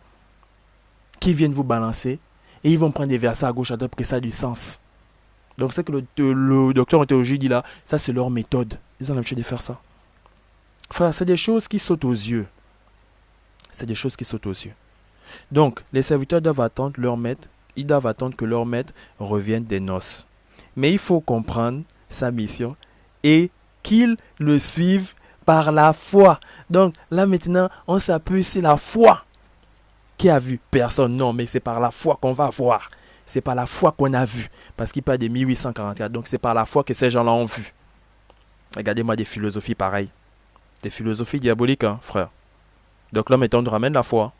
S3: Qui viennent vous balancer, et ils vont prendre des versets à gauche, à droite, pour que ça ait du sens. Donc, c'est que le docteur en théologie dit là, ça c'est leur méthode. Ils ont l'habitude de faire ça. Frère, c'est des choses qui sautent aux yeux. C'est des choses qui sautent aux yeux. Donc, les serviteurs doivent attendre leur maître. Ils doivent attendre que leur maître revienne des noces. Mais il faut comprendre sa mission et qu'ils le suivent par la foi. Donc, là maintenant, on s'appuie sur la foi. Qui a vu? Personne. Non, mais c'est par la foi qu'on va voir. C'est par la foi qu'on a vu. Parce qu'il parle de 1844. Donc, c'est par la foi que ces gens-là ont vu. Regardez-moi des philosophies pareilles. Des philosophies diaboliques, hein, frère. Donc là, maintenant, on nous ramène la foi.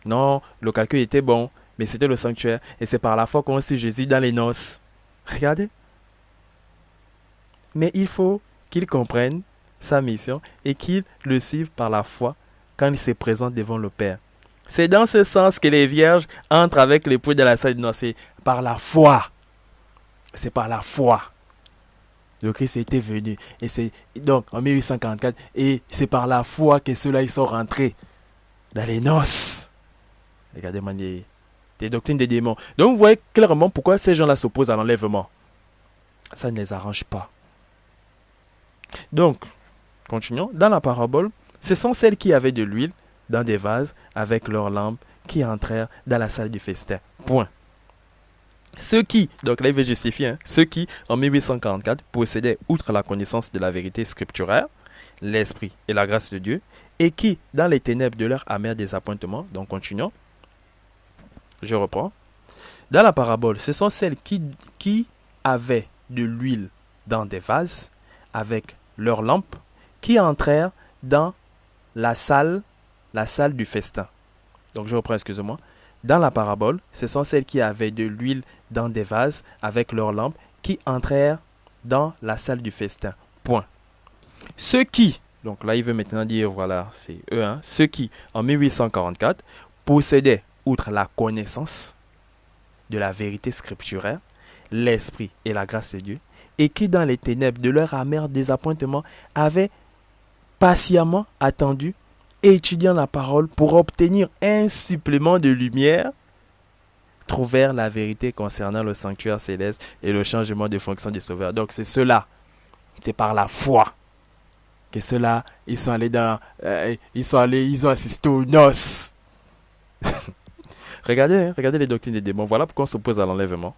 S3: Non, le calcul était bon, mais c'était le sanctuaire. Et c'est par la foi qu'on suit Jésus dans les noces. Regardez. Mais il faut qu'ils comprennent sa mission et qu'ils le suivent par la foi quand il se présente devant le Père. C'est dans ce sens que les vierges entrent avec l'époux de la salle de noces. C'est par la foi. C'est par la foi. Le Christ était venu. Et c'est donc en 1844. Et c'est par la foi que ceux-là ils sont rentrés dans les noces. Regardez-moi des doctrines des démons. Donc vous voyez clairement pourquoi ces gens-là s'opposent à l'enlèvement. Ça ne les arrange pas. Donc, continuons. Dans la parabole, ce sont celles qui avaient de l'huile dans des vases avec leurs lampes qui entrèrent dans la salle du festin. Point. Ceux qui, donc là il veut justifier, hein, ceux qui en 1844 possédaient outre la connaissance de la vérité scripturaire, l'esprit et la grâce de Dieu, et qui, dans les ténèbres de leur amer désappointement, donc continuons, je reprends, dans la parabole, ce sont celles qui avaient de l'huile dans des vases avec leurs lampes, qui entrèrent dans la salle du festin. Donc je reprends, excusez-moi. Dans la parabole, ce sont celles qui avaient de l'huile dans des vases avec leurs lampes qui entrèrent dans la salle du festin. Point. Ceux qui, donc là il veut maintenant dire, voilà, c'est eux, hein, ceux qui, en 1844, possédaient, outre la connaissance de la vérité scripturaire, l'esprit et la grâce de Dieu, et qui, dans les ténèbres de leur amer désappointement, avaient patiemment attendu étudiant la parole pour obtenir un supplément de lumière, trouvèrent la vérité concernant le sanctuaire céleste et le changement de fonction du Sauveur. Donc c'est cela, c'est par la foi que ceux-là, ils sont allés ils ont assisté aux noces. Regardez les doctrines des démons. Voilà pourquoi on s'oppose à l'enlèvement.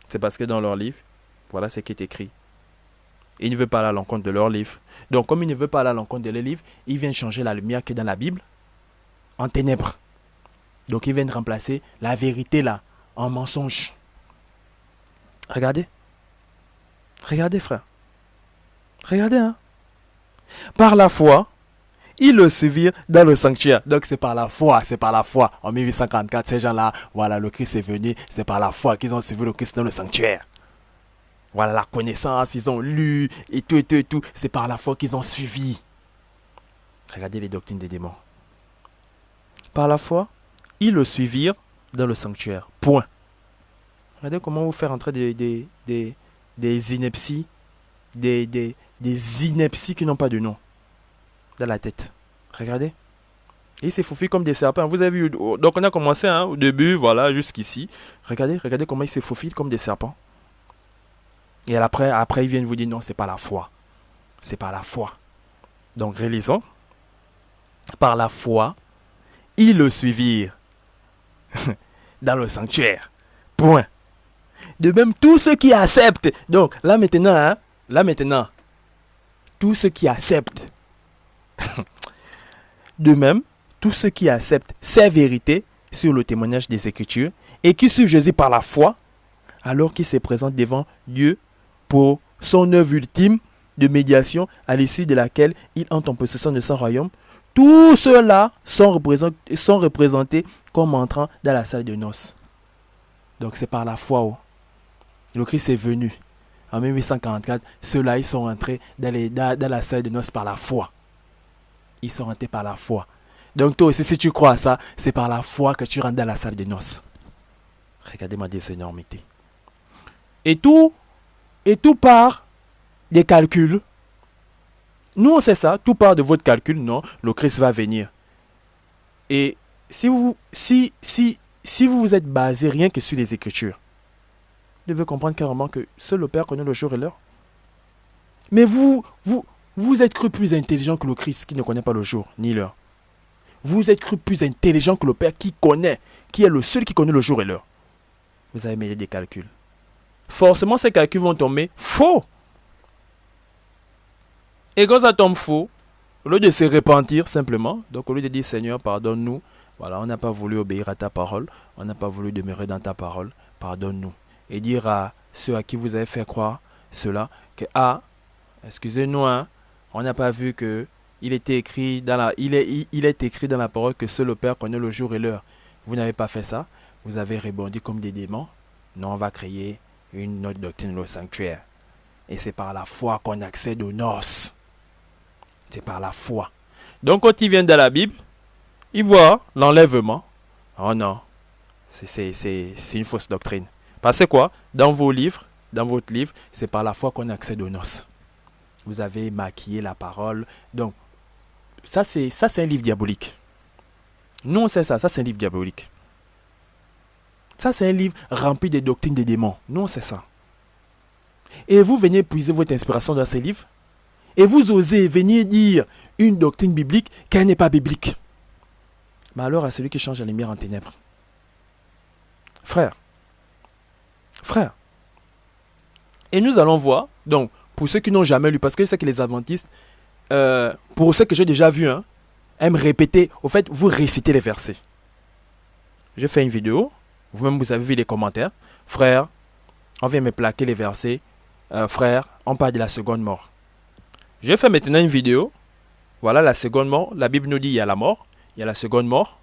S3: C'est parce que dans leur livre, voilà ce qui est écrit. Ils ne veulent pas aller à l'encontre de leur livre. Donc, comme ils ne veulent pas aller à l'encontre de leur livre, ils viennent changer la lumière qui est dans la Bible en ténèbres. Donc, ils viennent remplacer la vérité là en mensonge. Regardez. Regardez, frère. Regardez, hein. Par la foi, ils le suivirent dans le sanctuaire. Donc, c'est par la foi, c'est par la foi. En 1844, ces gens-là, voilà, le Christ est venu. C'est par la foi qu'ils ont suivi le Christ dans le sanctuaire. Voilà la connaissance, ils ont lu et tout. C'est par la foi qu'ils ont suivi. Regardez les doctrines des démons. Par la foi, ils le suivirent dans le sanctuaire. Point. Regardez comment vous faire entrer des inepties, des inepties qui n'ont pas de nom dans la tête. Regardez. Et ils se faufilent comme des serpents. Vous avez vu, donc on a commencé au début, voilà, jusqu'ici. Regardez comment ils se faufilent comme des serpents. Et après, ils viennent vous dire non, c'est pas la foi. C'est pas la foi. Donc, relisons. Par la foi, ils le suivirent dans le sanctuaire. Point. De même, tous ceux qui acceptent. Donc, là maintenant, tous ceux qui acceptent. De même, tous ceux qui acceptent ces vérités sur le témoignage des Écritures et qui suivent Jésus par la foi, alors qu'il se présente devant Dieu pour son œuvre ultime de médiation à l'issue de laquelle il entre en possession de son royaume, tous ceux-là sont représentés comme entrant dans la salle de noces. Donc c'est par la foi. Oh. Le Christ est venu. En 1844, ceux-là, ils sont entrés dans la salle de noces par la foi. Ils sont rentrés par la foi. Donc toi aussi, si tu crois à ça, c'est par la foi que tu rentres dans la salle de noces. Regardez ma énormité. Et tout part des calculs. Nous, on sait ça. Tout part de votre calcul. Non, le Christ va venir. Et si vous vous êtes basé rien que sur les Écritures, vous devez comprendre clairement que seul le Père connaît le jour et l'heure. Mais vous êtes cru plus intelligent que le Christ qui ne connaît pas le jour ni l'heure. Vous êtes cru plus intelligent que le Père qui est le seul qui connaît le jour et l'heure. Vous avez mêlé des calculs. Forcément, ces calculs vont tomber faux. Et quand ça tombe faux, au lieu de se repentir simplement, donc au lieu de dire Seigneur, pardonne-nous, voilà, on n'a pas voulu obéir à ta parole, on n'a pas voulu demeurer dans ta parole, pardonne-nous. Et dire à ceux à qui vous avez fait croire cela, que excusez-nous, hein, on n'a pas vu que il est écrit dans la parole que seul le Père connaît le jour et l'heure. Vous n'avez pas fait ça, vous avez rebondi comme des démons. Non, on va créer une autre doctrine au sanctuaire. Et c'est par la foi qu'on accède aux noces. C'est par la foi. Donc quand ils viennent dans la Bible, ils voient l'enlèvement. Oh non, c'est une fausse doctrine. Parce que quoi? Dans votre livre, c'est par la foi qu'on accède aux noces. Vous avez maquillé la parole. Donc, ça c'est un livre diabolique. Nous on sait ça c'est un livre diabolique. Ça c'est un livre rempli de doctrines des démons. Nous on sait ça. Et vous venez puiser votre inspiration dans ces livres. Et vous osez venir dire une doctrine biblique qu'elle n'est pas biblique. Malheur à celui qui change la lumière en ténèbres. Frère. Et nous allons voir, donc, pour ceux qui n'ont jamais lu, parce que je sais que les adventistes, pour ceux que j'ai déjà vus, aiment répéter, au fait, vous récitez les versets. Je fais une vidéo, vous-même vous avez vu les commentaires. Frère, on vient me plaquer les versets. Frère, on parle de la seconde mort. Je fais maintenant une vidéo. Voilà la seconde mort. La Bible nous dit il y a la mort, il y a la seconde mort.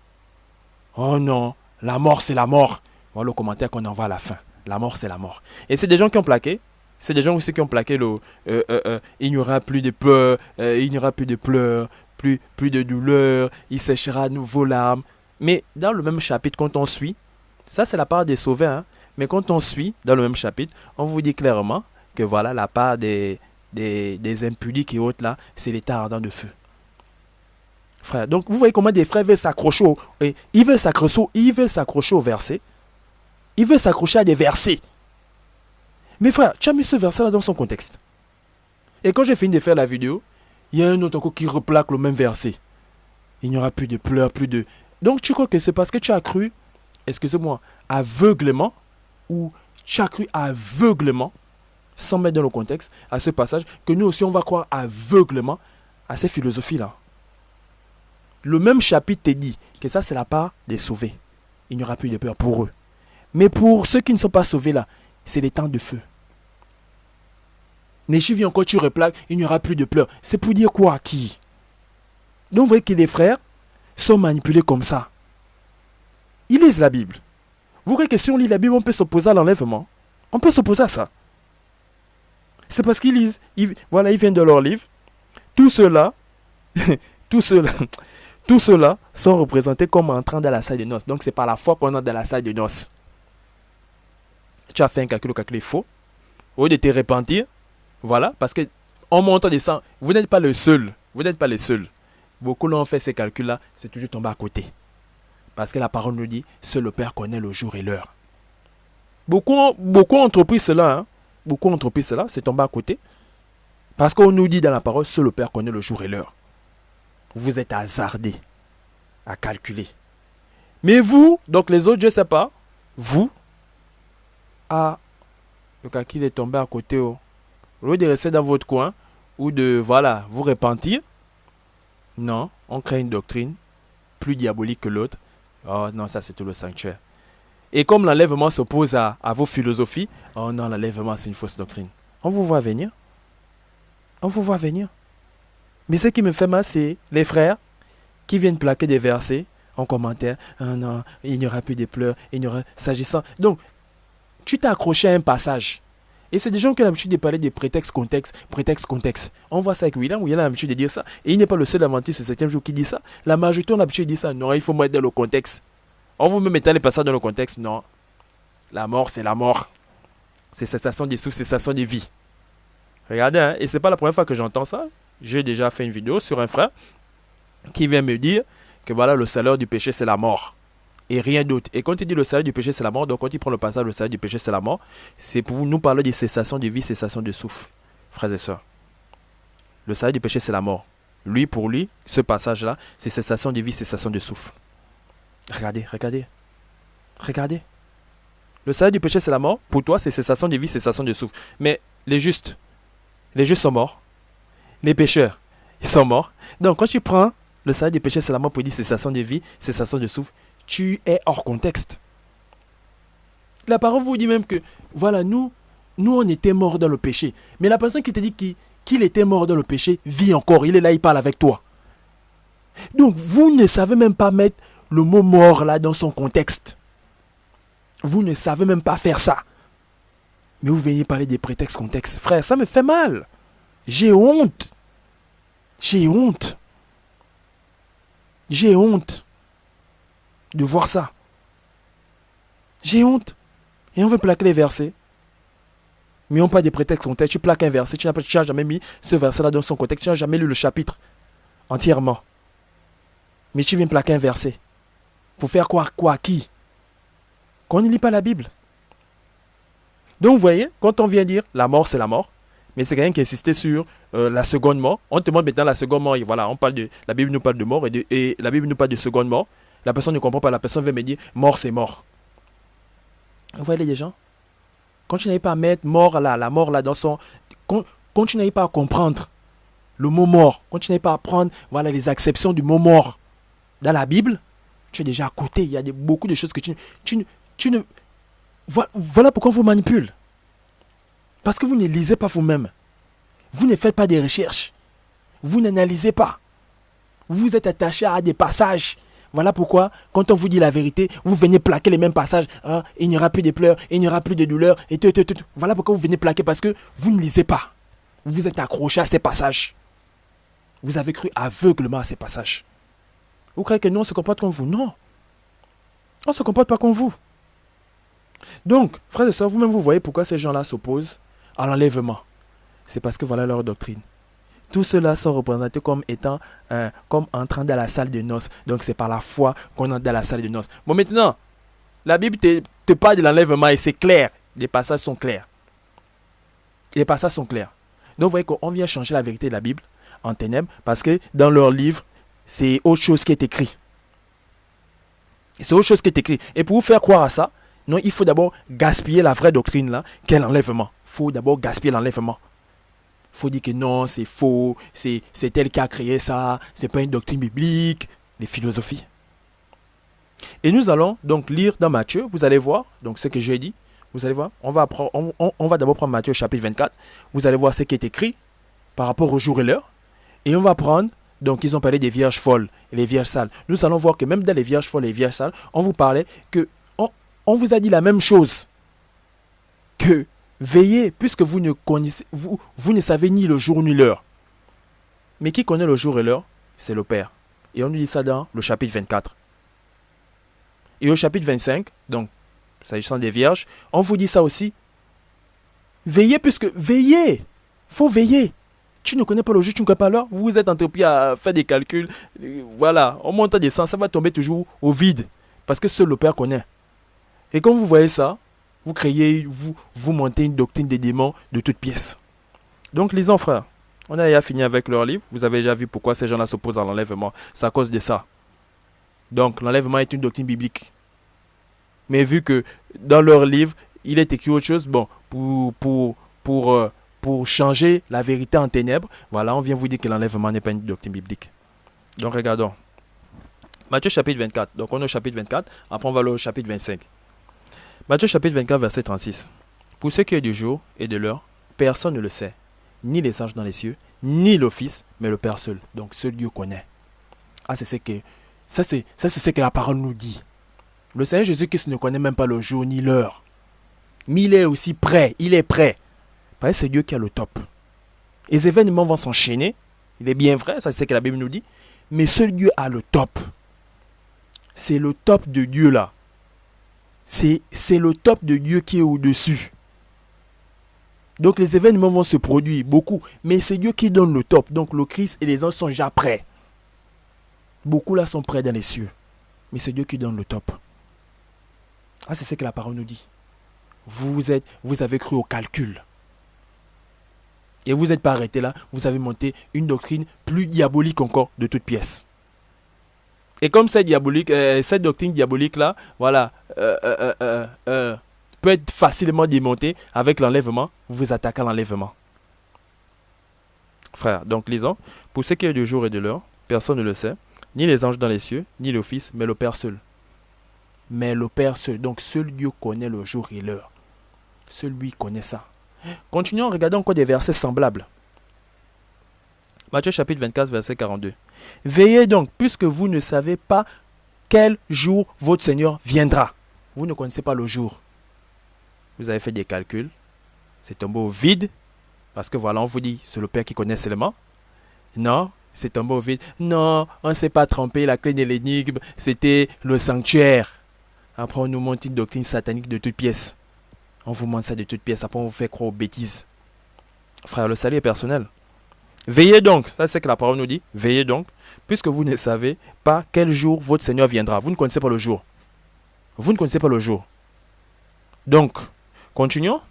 S3: Oh non, la mort c'est la mort. Voilà le commentaire qu'on envoie à la fin. La mort c'est la mort. Et c'est des gens qui ont plaqué. C'est des gens aussi qui ont plaqué il n'y aura plus de pleurs, il n'y aura plus de pleurs, plus de douleur, il séchera à nouveau larmes. Mais dans le même chapitre, quand on suit, ça c'est la part des sauvés, hein, mais quand on suit dans le même chapitre, on vous dit clairement que voilà la part des impudiques et autres là, c'est l'état ardent de feu. Frère, donc vous voyez comment des frères veulent s'accrocher ils veulent s'accrocher au verset. Ils veulent s'accrocher à des versets. Mais frère, tu as mis ce verset là dans son contexte. Et quand j'ai fini de faire la vidéo, il y a un autre encore qui replaque le même verset. Il n'y aura plus de pleurs, plus de... Donc tu crois que c'est parce que tu as cru, excusez-moi, aveuglement, ou tu as cru aveuglement, sans mettre dans le contexte, à ce passage, que nous aussi on va croire aveuglement à ces philosophies-là. Le même chapitre te dit que ça c'est la part des sauvés. Il n'y aura plus de peur pour eux. Mais pour ceux qui ne sont pas sauvés là, c'est les temps de feu. Néchi vient encore, tu replaques, il n'y aura plus de pleurs. C'est pour dire quoi à qui? Donc vous voyez que les frères sont manipulés comme ça. Ils lisent la Bible. Vous croyez que si on lit la Bible, on peut s'opposer à l'enlèvement? On peut s'opposer à ça. C'est parce qu'ils lisent. Voilà, ils viennent de leur livre. Tout cela, tout cela sont représentés comme entrant dans la salle de noces. Donc c'est par la foi qu'on entre dans la salle de noces. Tu as fait un calcul, le calcul est faux. Au lieu de te repentir, voilà, parce que en montant des sangs, vous n'êtes pas le seul. Vous n'êtes pas les seuls. Beaucoup l'ont fait ces calculs-là, c'est toujours tombé à côté. Parce que la parole nous dit, seul le Père connaît le jour et l'heure. Beaucoup ont entrepris cela, hein. Beaucoup ont entrepris cela, c'est tombé à côté. Parce qu'on nous dit dans la parole, seul le Père connaît le jour et l'heure. Vous êtes hasardés à calculer. Mais vous, donc les autres, je ne sais pas, vous, le calcul est tombé à côté. Au lieu de rester dans votre coin ou de, voilà, vous repentir, non, on crée une doctrine plus diabolique que l'autre. Oh non, ça c'est tout le sanctuaire. Et comme l'enlèvement s'oppose à vos philosophies, oh non, l'enlèvement c'est une fausse doctrine. On vous voit venir. On vous voit venir. Mais ce qui me fait mal, c'est les frères qui viennent plaquer des versets en commentaire. Ah non, il n'y aura plus de pleurs, il n'y aura s'agissant. Donc, tu t'es accroché à un passage. Et c'est des gens qui ont l'habitude de parler de prétexte, contexte, prétexte, contexte. On voit ça avec William. William a l'habitude de dire ça. Et il n'est pas le seul adventiste ce 7e jour qui dit ça. La majorité ont l'habitude de dire ça. Non, il faut mettre dans le contexte. On vous met les passages dans le contexte. Non. La mort, c'est la mort. C'est cessation des souffles, cessation des vies. Regardez, hein, et c'est pas la première fois que j'entends ça. J'ai déjà fait une vidéo sur un frère qui vient me dire que voilà, le salaire du péché, c'est la mort. Et rien d'autre. Et quand il dit le salaire du péché, c'est la mort, donc quand il prend le passage, le salaire du péché, c'est la mort, c'est pour nous parler de cessation de vie, cessation de souffle, frères et sœurs. Le salaire du péché, c'est la mort. Lui, pour lui, ce passage-là, c'est cessation de vie, cessation de souffle. Regardez, regardez. Regardez. Le salaire du péché, c'est la mort. Pour toi, c'est cessation de vie, cessation de souffle. Mais les justes sont morts. Les pécheurs, ils sont morts. Donc, quand tu prends le salaire du péché, c'est la mort pour dire cessation de vie, cessation de souffle, tu es hors contexte. La parole vous dit même que, voilà, nous on était morts dans le péché. Mais la personne qui te dit qu'il était mort dans le péché vit encore. Il est là, il parle avec toi. Donc, vous ne savez même pas mettre le mot mort là dans son contexte. Vous ne savez même pas faire ça. Mais vous venez parler des prétextes, contextes. Frère, ça me fait mal. J'ai honte. J'ai honte. J'ai honte de voir ça. J'ai honte. Et on veut plaquer les versets. Mais on parle des prétextes, contextes. Tu plaques un verset, tu n'as jamais mis ce verset-là dans son contexte. Tu n'as jamais lu le chapitre entièrement. Mais tu viens plaquer un verset. Pour faire quoi à qui? Qu'on ne lit pas la Bible. Donc vous voyez, quand on vient dire la mort, c'est la mort, mais c'est quelqu'un qui insistait sur la seconde mort. On te demande maintenant la seconde mort, et voilà, on parle de, la Bible nous parle de mort, et la Bible nous parle de seconde mort. La personne ne comprend pas, la personne veut me dire mort, c'est mort. Vous voyez les gens? Quand tu n'arrives pas à mettre mort là, la mort là dans son... Quand tu n'arrives pas à comprendre le mot mort, quand tu n'arrives pas à prendre voilà, les acceptions du mot mort dans la Bible, tu es déjà à côté. Il y a beaucoup de choses que tu ne... Voilà pourquoi on vous manipule. Parce que vous ne lisez pas vous-même. Vous ne faites pas des recherches. Vous n'analysez pas. Vous êtes attaché à des passages. Voilà pourquoi, quand on vous dit la vérité, vous venez plaquer les mêmes passages. Ah, il n'y aura plus de pleurs, il n'y aura plus de douleurs. Et tout. Voilà pourquoi vous venez plaquer, parce que vous ne lisez pas. Vous êtes accroché à ces passages. Vous avez cru aveuglement à ces passages. Vous croyez que nous, on se comporte comme vous? Non. On ne se comporte pas comme vous. Donc, frères et sœurs, vous-même, vous voyez pourquoi ces gens-là s'opposent à l'enlèvement. C'est parce que voilà leur doctrine. Tous ceux-là sont représentés comme étant, comme entrant dans la salle de noces. Donc, c'est par la foi qu'on entre dans la salle de noces. Bon, maintenant, la Bible te parle de l'enlèvement et c'est clair. Les passages sont clairs. Les passages sont clairs. Donc, vous voyez qu'on vient changer la vérité de la Bible en ténèbres parce que dans leur livre, c'est autre chose qui est écrit. C'est autre chose qui est écrit. Et pour vous faire croire à ça, non, il faut d'abord gaspiller la vraie doctrine là, qu'est l'enlèvement. Il faut d'abord gaspiller l'enlèvement. Il faut dire que non, c'est faux, c'est elle qui a créé ça, c'est pas une doctrine biblique, les philosophies. Et nous allons donc lire dans Matthieu, vous allez voir, donc ce que j'ai dit, vous allez voir, on va d'abord prendre Matthieu chapitre 24, vous allez voir ce qui est écrit par rapport au jour et l'heure, et on va prendre, donc ils ont parlé des vierges folles et les vierges sales. Nous allons voir que même dans les vierges folles et les vierges sales, on vous parlait que on vous a dit la même chose, que veillez, puisque vous ne connaissez, vous ne savez ni le jour ni l'heure. Mais qui connaît le jour et l'heure? C'est le Père. Et on nous dit ça dans le chapitre 24. Et au chapitre 25, donc, s'agissant des vierges, on vous dit ça aussi. Veillez, puisque veillez, faut veiller. Tu ne connais pas le jour, tu ne connais pas l'heure. Vous êtes entrepris à faire des calculs. Voilà, on monte à descendre, ça va tomber toujours au vide. Parce que seul le Père connaît. Et quand vous voyez ça, vous créez, vous montez une doctrine des démons de toutes pièces. Donc lisons, frères. On a déjà fini avec leur livre. Vous avez déjà vu pourquoi ces gens-là s'opposent à l'enlèvement. C'est à cause de ça. Donc l'enlèvement est une doctrine biblique. Mais vu que dans leur livre, il est écrit autre chose, bon, pour changer la vérité en ténèbres, voilà, on vient vous dire que l'enlèvement n'est pas une doctrine biblique. Donc regardons. Matthieu chapitre 24. Donc on est au chapitre 24. Après on va aller au chapitre 25. Matthieu chapitre 24, verset 36. Pour ce qui est du jour et de l'heure, personne ne le sait, ni les anges dans les cieux, ni le Fils, mais le Père seul. Donc seul Dieu connaît. Ah, c'est ce que la parole nous dit. Le Seigneur Jésus-Christ ne connaît même pas le jour ni l'heure. Mais il est aussi prêt. Il est prêt. Parce que c'est Dieu qui a le top. Les événements vont s'enchaîner. Il est bien vrai, ça c'est ce que la Bible nous dit. Mais seul Dieu a le top. C'est le top de Dieu là. C'est le top de Dieu qui est au-dessus. Donc les événements vont se produire beaucoup. Mais c'est Dieu qui donne le top. Donc le Christ et les anges sont déjà prêts. Beaucoup là sont prêts dans les cieux. Mais c'est Dieu qui donne le top. Ah, c'est ce que la parole nous dit. Vous avez cru au calcul. Et vous n'êtes pas arrêté là. Vous avez monté une doctrine plus diabolique encore de toute pièce. Et comme cette doctrine diabolique là, voilà, peut être facilement démontée avec l'enlèvement, vous vous attaquez à l'enlèvement. Frère, donc lisons. Pour ce qui est du jour et de l'heure, personne ne le sait, ni les anges dans les cieux, ni le Fils, mais le Père seul. Mais le Père seul, donc seul Dieu connaît le jour et l'heure. Seul lui connaît ça. Continuons, regardons encore des versets semblables. Matthieu chapitre 24, verset 42. Veillez donc, puisque vous ne savez pas quel jour votre Seigneur viendra. Vous ne connaissez pas le jour. Vous avez fait des calculs. C'est tombé au vide. Parce que voilà, on vous dit, c'est le Père qui connaît seulement. Non, c'est tombé au vide. Non, on ne s'est pas trompé. La clé de l'énigme, c'était le sanctuaire. Après, on nous montre une doctrine satanique de toutes pièces. On vous montre ça de toutes pièces. Après, on vous fait croire aux bêtises. Frère, le salut est personnel. Veillez donc, ça c'est ce que la parole nous dit. Veillez donc, puisque vous ne savez pas quel jour votre Seigneur viendra. Vous ne connaissez pas le jour. Vous ne connaissez pas le jour. Donc, continuons.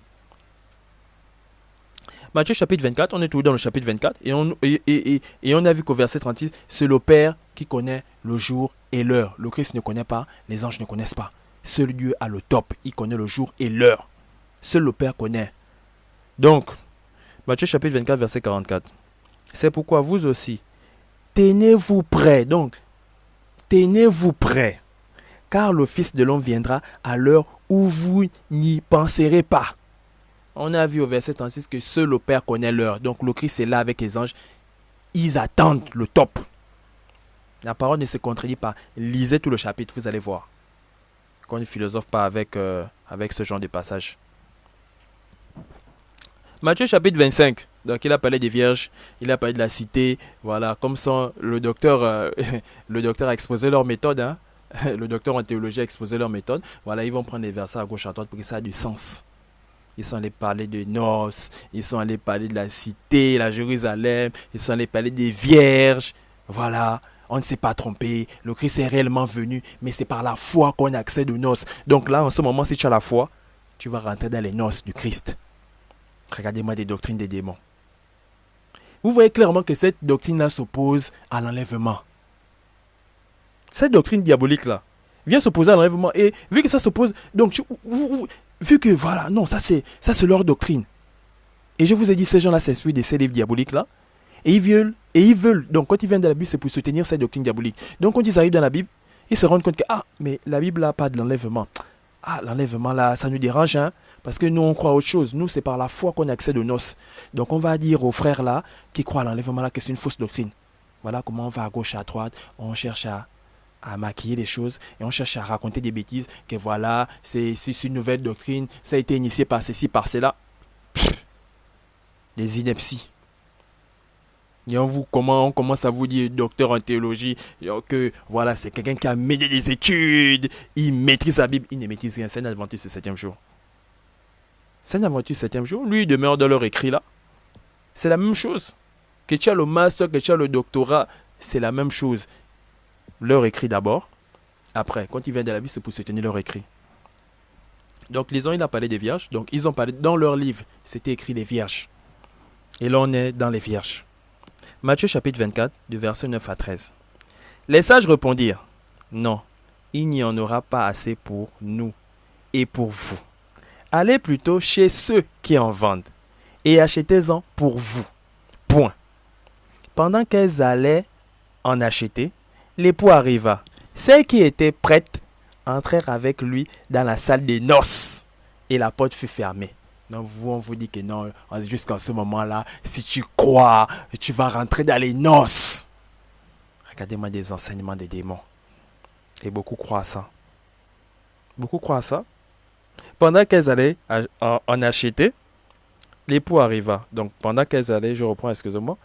S3: Matthieu chapitre 24, on est toujours dans le chapitre 24. Et on a vu qu'au verset 36, c'est le Père qui connaît le jour et l'heure. Le Christ ne connaît pas, les anges ne connaissent pas. Seul Dieu a le top, il connaît le jour et l'heure. Seul le Père connaît. Donc, Matthieu chapitre 24, verset 44. C'est pourquoi vous aussi, tenez-vous prêts. Donc, tenez-vous prêts. Car le Fils de l'homme viendra à l'heure où vous n'y penserez pas. On a vu au verset 36 que seul le Père connaît l'heure. Donc, le Christ est là avec les anges. Ils attendent le top. La parole ne se contredit pas. Lisez tout le chapitre, vous allez voir. Qu'on ne philosophe pas avec ce genre de passage. Matthieu chapitre 25, donc il a parlé des vierges, il a parlé de la cité, voilà, comme ça le docteur a exposé leur méthode, hein. Le docteur en théologie a exposé leur méthode, voilà, ils vont prendre les versets à gauche à droite pour que ça ait du sens. Ils sont allés parler de noces, ils sont allés parler de la cité, la Jérusalem, ils sont allés parler des vierges, voilà. On ne s'est pas trompé, le Christ est réellement venu, mais c'est par la foi qu'on accède aux noces. Donc là, en ce moment, si tu as la foi, tu vas rentrer dans les noces du Christ. Regardez-moi des doctrines des démons. Vous voyez clairement que cette doctrine-là s'oppose à l'enlèvement. Cette doctrine diabolique-là vient s'opposer à l'enlèvement. Et vu que ça s'oppose, donc vu que voilà, non, ça c'est leur doctrine. Et je vous ai dit, ces gens-là s'inspirent de ces livres diaboliques-là. Et ils veulent, donc quand ils viennent de la Bible, c'est pour soutenir cette doctrine diabolique. Donc quand ils arrivent dans la Bible, ils se rendent compte que, mais la Bible n'a pas de l'enlèvement. L'enlèvement là, ça nous dérange, hein. Parce que nous, on croit à autre chose. Nous, c'est par la foi qu'on accède aux noces. Donc, on va dire aux frères là, qui croient à l'enlèvement là, que c'est une fausse doctrine. Voilà comment on va à gauche, à droite. On cherche à maquiller les choses. Et on cherche à raconter des bêtises. Que voilà, c'est une nouvelle doctrine. Ça a été initié par ceci, par cela. Des inepties. Et on commence à vous dire, docteur en théologie, que voilà, c'est quelqu'un qui a mené des études. Il maîtrise la Bible. Il ne maîtrise rien. C'est un adventiste ce 7e jour. C'est une aventure 7e jour. Lui, il demeure dans leur écrit là. C'est la même chose. Que tu as le master, que tu as le doctorat, c'est la même chose. Leur écrit d'abord. Après, quand ils viennent de la vie, c'est pour soutenir leur écrit. Donc, lisons, il a parlé des vierges. Donc, ils ont parlé dans leur livre. C'était écrit les vierges. Et là, on est dans les vierges. Matthieu chapitre 24, du verset 9 à 13. Les sages répondirent, non, il n'y en aura pas assez pour nous et pour vous. Allez plutôt chez ceux qui en vendent et achetez-en pour vous. Point. Pendant qu'elles allaient en acheter, l'époux arriva. Celles qui étaient prêtes entrèrent avec lui dans la salle des noces et la porte fut fermée. Donc vous, on vous dit que non, jusqu'à ce moment-là, si tu crois, tu vas rentrer dans les noces. Regardez-moi des enseignements des démons. Et beaucoup croient à ça. Beaucoup croient à ça. Pendant qu'elles allaient en acheter, l'époux arriva. Donc pendant qu'elles allaient, je reprends, excusez-moi.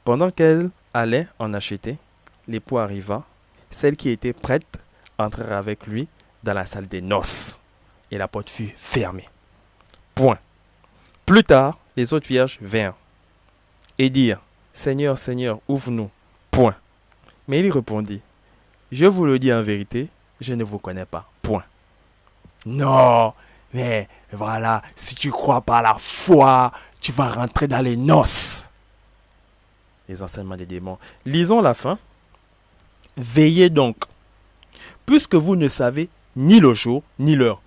S3: Pendant qu'elles allaient en acheter, l'époux arriva. Celle qui était prête entra avec lui dans la salle des noces. Et la porte fut fermée. Point. Plus tard, les autres vierges vinrent et dirent, Seigneur, Seigneur, ouvre-nous. Point. Mais il répondit, je vous le dis en vérité, je ne vous connais pas. Point. Non, mais voilà, si tu crois par la foi, tu vas rentrer dans les noces. Les enseignements des démons. Lisons la fin. Veillez donc, puisque vous ne savez ni le jour ni l'heure.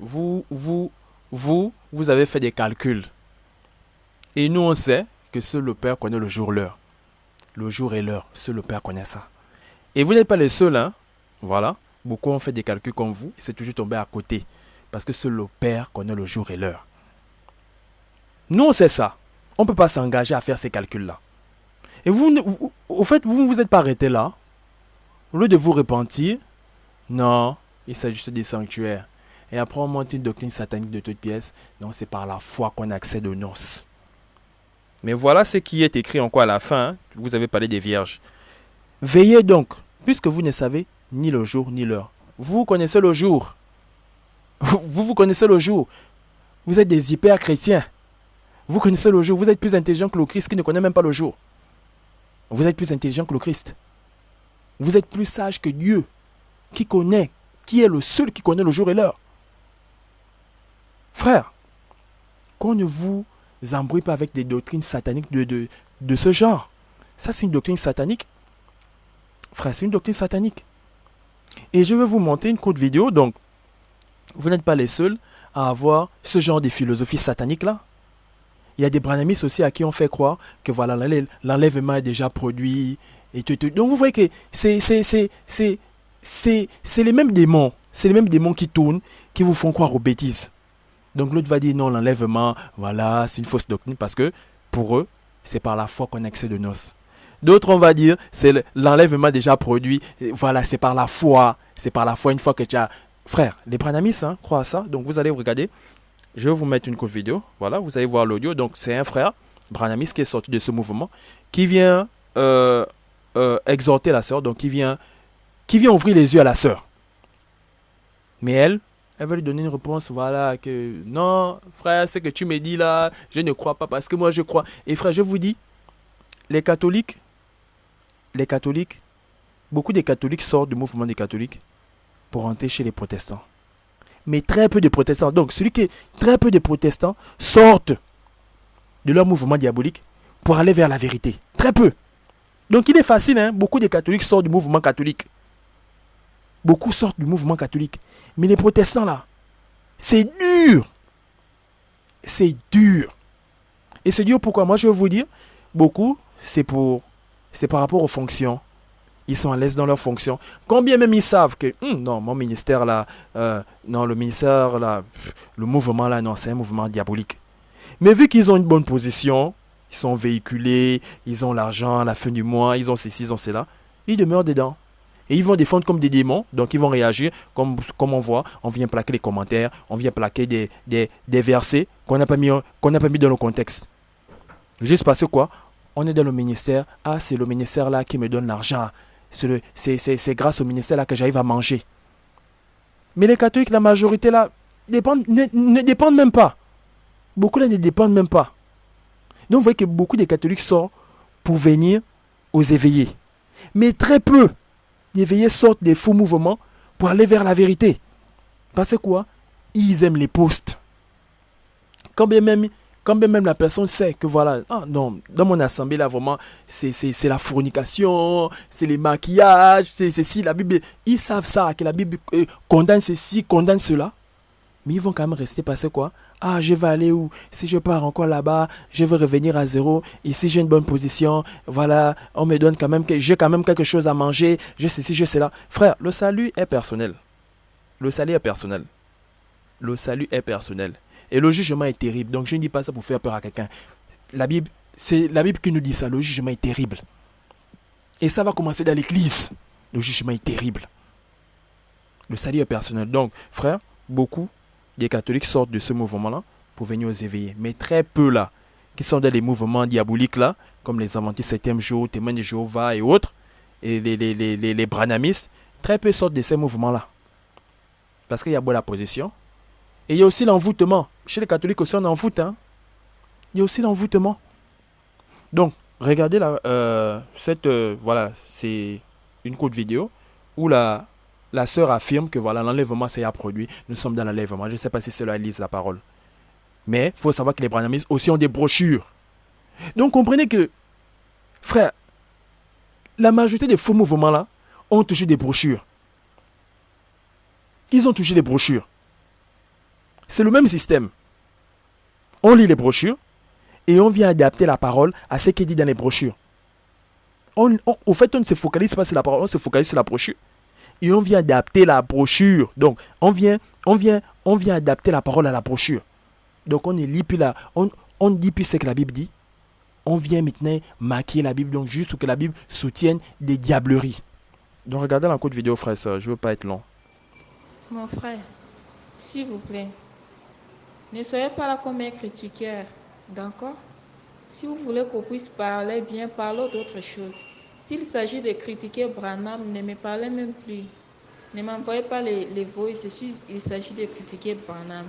S3: Vous avez fait des calculs. Et nous, on sait que seul le Père connaît le jour, l'heure. Le jour et l'heure, seul le Père connaît ça. Et vous n'êtes pas les seuls, hein. Voilà. Beaucoup ont fait des calculs comme vous et c'est toujours tombé à côté. Parce que seul le Père connaît le jour et l'heure. Nous, on sait ça. On ne peut pas s'engager à faire ces calculs-là. Et au fait, vous ne vous êtes pas arrêté là. Au lieu de vous repentir, non, il s'agissait des sanctuaires. Et après, on monte une doctrine satanique de toutes pièces. Donc, c'est par la foi qu'on accède aux noces. Mais voilà ce qui est écrit encore à la fin. Hein. Vous avez parlé des vierges. Veillez donc, puisque vous ne savez ni le jour ni l'heure. Vous connaissez le jour. Vous connaissez le jour. Vous êtes des hyper chrétiens. Vous connaissez le jour. Vous êtes plus intelligent que le Christ qui ne connaît même pas le jour. Vous êtes plus intelligent que le Christ. Vous êtes plus sage que Dieu qui est le seul qui connaît le jour et l'heure. Frère, qu'on ne vous embrouille pas avec des doctrines sataniques de ce genre. Ça, c'est une doctrine satanique. Frère, c'est une doctrine satanique. Et je vais vous montrer une courte vidéo. Donc, vous n'êtes pas les seuls à avoir ce genre de philosophie satanique-là. Il y a des branhamistes aussi à qui on fait croire que voilà, l'enlèvement est déjà produit. Et tout. Donc, vous voyez que c'est les mêmes démons. C'est les mêmes démons qui tournent, qui vous font croire aux bêtises. Donc l'autre va dire non, l'enlèvement, voilà, c'est une fausse doctrine parce que pour eux, c'est par la foi qu'on accède aux noces. D'autres, on va dire, c'est l'enlèvement déjà produit, voilà, c'est par la foi. C'est par la foi une fois que tu as... Frère, les branhamistes croient à ça, donc vous allez regarder. Je vais vous mettre une courte vidéo, voilà, vous allez voir l'audio. Donc c'est un frère, branhamiste, qui est sorti de ce mouvement, qui vient exhorter la sœur, donc qui vient ouvrir les yeux à la sœur. Mais elle va lui donner une réponse, voilà, que non, frère, ce que tu me dis là, je ne crois pas parce que moi je crois. Et frère, je vous dis, les catholiques, beaucoup de catholiques sortent du mouvement des catholiques pour entrer chez les protestants. Mais très peu de protestants, donc très peu de protestants sortent de leur mouvement diabolique pour aller vers la vérité. Très peu. Donc il est facile, hein, beaucoup de catholiques sortent du mouvement catholique. Beaucoup sortent du mouvement catholique. Mais les protestants là, c'est dur. C'est dur. Et c'est dur pourquoi? Moi je vais vous dire, beaucoup, c'est par rapport aux fonctions. Ils sont à l'aise dans leurs fonctions. Combien même ils savent que, non, mon ministère là, non, le ministère là, le mouvement là, non, c'est un mouvement diabolique. Mais vu qu'ils ont une bonne position, ils sont véhiculés, ils ont l'argent à la fin du mois, ils ont ceci, ils ont cela, ils demeurent dedans. Et ils vont défendre comme des démons, donc ils vont réagir comme on voit. On vient plaquer les commentaires, on vient plaquer des versets qu'on n'a pas mis dans le contexte. Juste parce que quoi? On est dans le ministère. Ah, c'est le ministère là qui me donne l'argent. C'est grâce au ministère là que j'arrive à manger. Mais les catholiques, la majorité là, ne dépendent même pas. Beaucoup là ne dépendent même pas. Donc vous voyez que beaucoup de catholiques sortent pour venir aux éveillés. Mais très peu d'éveillés sortent des faux mouvements pour aller vers la vérité. Parce que quoi? Ils aiment les postes. Quand bien même la personne sait que voilà, ah non, dans mon assemblée là vraiment, c'est la fornication, c'est les maquillages, c'est si la Bible, ils savent ça, que la Bible condamne ceci, condamne cela. Mais ils vont quand même rester parce que quoi? Ah, je vais aller où? Si je pars encore là-bas, je vais revenir à zéro. Ici, j'ai une bonne position. Voilà, on me donne quand même, j'ai quand même quelque chose à manger. Je sais ci, je sais là. Frère, le salut est personnel. Le salut est personnel. Le salut est personnel. Et le jugement est terrible. Donc je ne dis pas ça pour faire peur à quelqu'un. La Bible, c'est la Bible qui nous dit ça. Le jugement est terrible. Et ça va commencer dans l'église. Le jugement est terrible. Le salut est personnel. Donc, frère, beaucoup des catholiques sortent de ce mouvement-là pour venir aux éveillés. Mais très peu là, qui sont dans les mouvements diaboliques là, comme les Adventistes 7e jour, Témoins de Jéhovah et autres, et les branhamistes, très peu sortent de ces mouvements-là. Parce qu'il y a beau la position. Et il y a aussi l'envoûtement. Chez les catholiques aussi, on envoûte. Hein? Il y a aussi l'envoûtement. Donc, regardez voilà, c'est une courte vidéo où la sœur affirme que voilà, l'enlèvement s'est produit. Nous sommes dans l'enlèvement. Je ne sais pas si cela lise la parole. Mais il faut savoir que les branhamistes aussi ont des brochures. Donc, comprenez que, frère, la majorité des faux mouvements là ont toujours des brochures. Ils ont toujours des brochures. C'est le même système. On lit les brochures et on vient adapter la parole à ce qui est dit dans les brochures. Au fait, on ne se focalise pas sur la parole, on se focalise sur la brochure. Et on vient adapter la brochure. Donc, on vient adapter la parole à la brochure. Donc, on ne lit plus on ne dit plus ce que la Bible dit. On vient maintenant maquiller la Bible, donc juste pour que la Bible soutienne des diableries. Donc, regardez la courte vidéo, frère, ça, je ne veux pas être long.
S4: Mon frère, s'il vous plaît, ne soyez pas là comme un critiqueur, d'accord? Si vous voulez qu'on puisse parler bien, parlons d'autre chose. S'il s'agit de critiquer Branham, ne me parlez même plus. Ne m'envoyez pas les voices, il s'agit de critiquer Branham.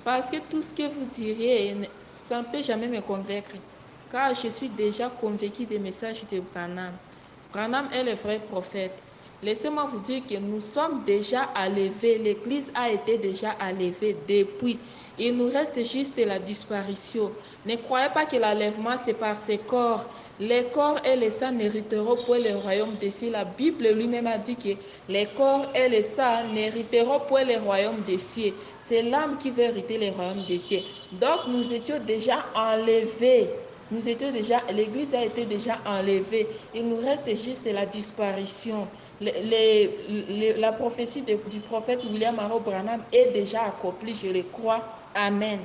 S4: Parce que tout ce que vous diriez, ça ne peut jamais me convaincre. Car je suis déjà convaincu des messages de Branham. Branham est le vrai prophète. Laissez-moi vous dire que nous sommes déjà enlevés. L'Église a été déjà enlevée depuis. Il nous reste juste la disparition. Ne croyez pas que l'enlèvement c'est par ces corps. Les corps et les sangs n'hériteront point le royaume des cieux. La Bible lui-même a dit que les corps et les sangs n'hériteront point le royaume des cieux. C'est l'âme qui veut hériter le royaume des cieux. Donc nous étions déjà enlevés. L'Église a été déjà enlevée. Il nous reste juste la disparition. La prophétie du prophète William Marot Branham est déjà accomplie, je le crois. Amen.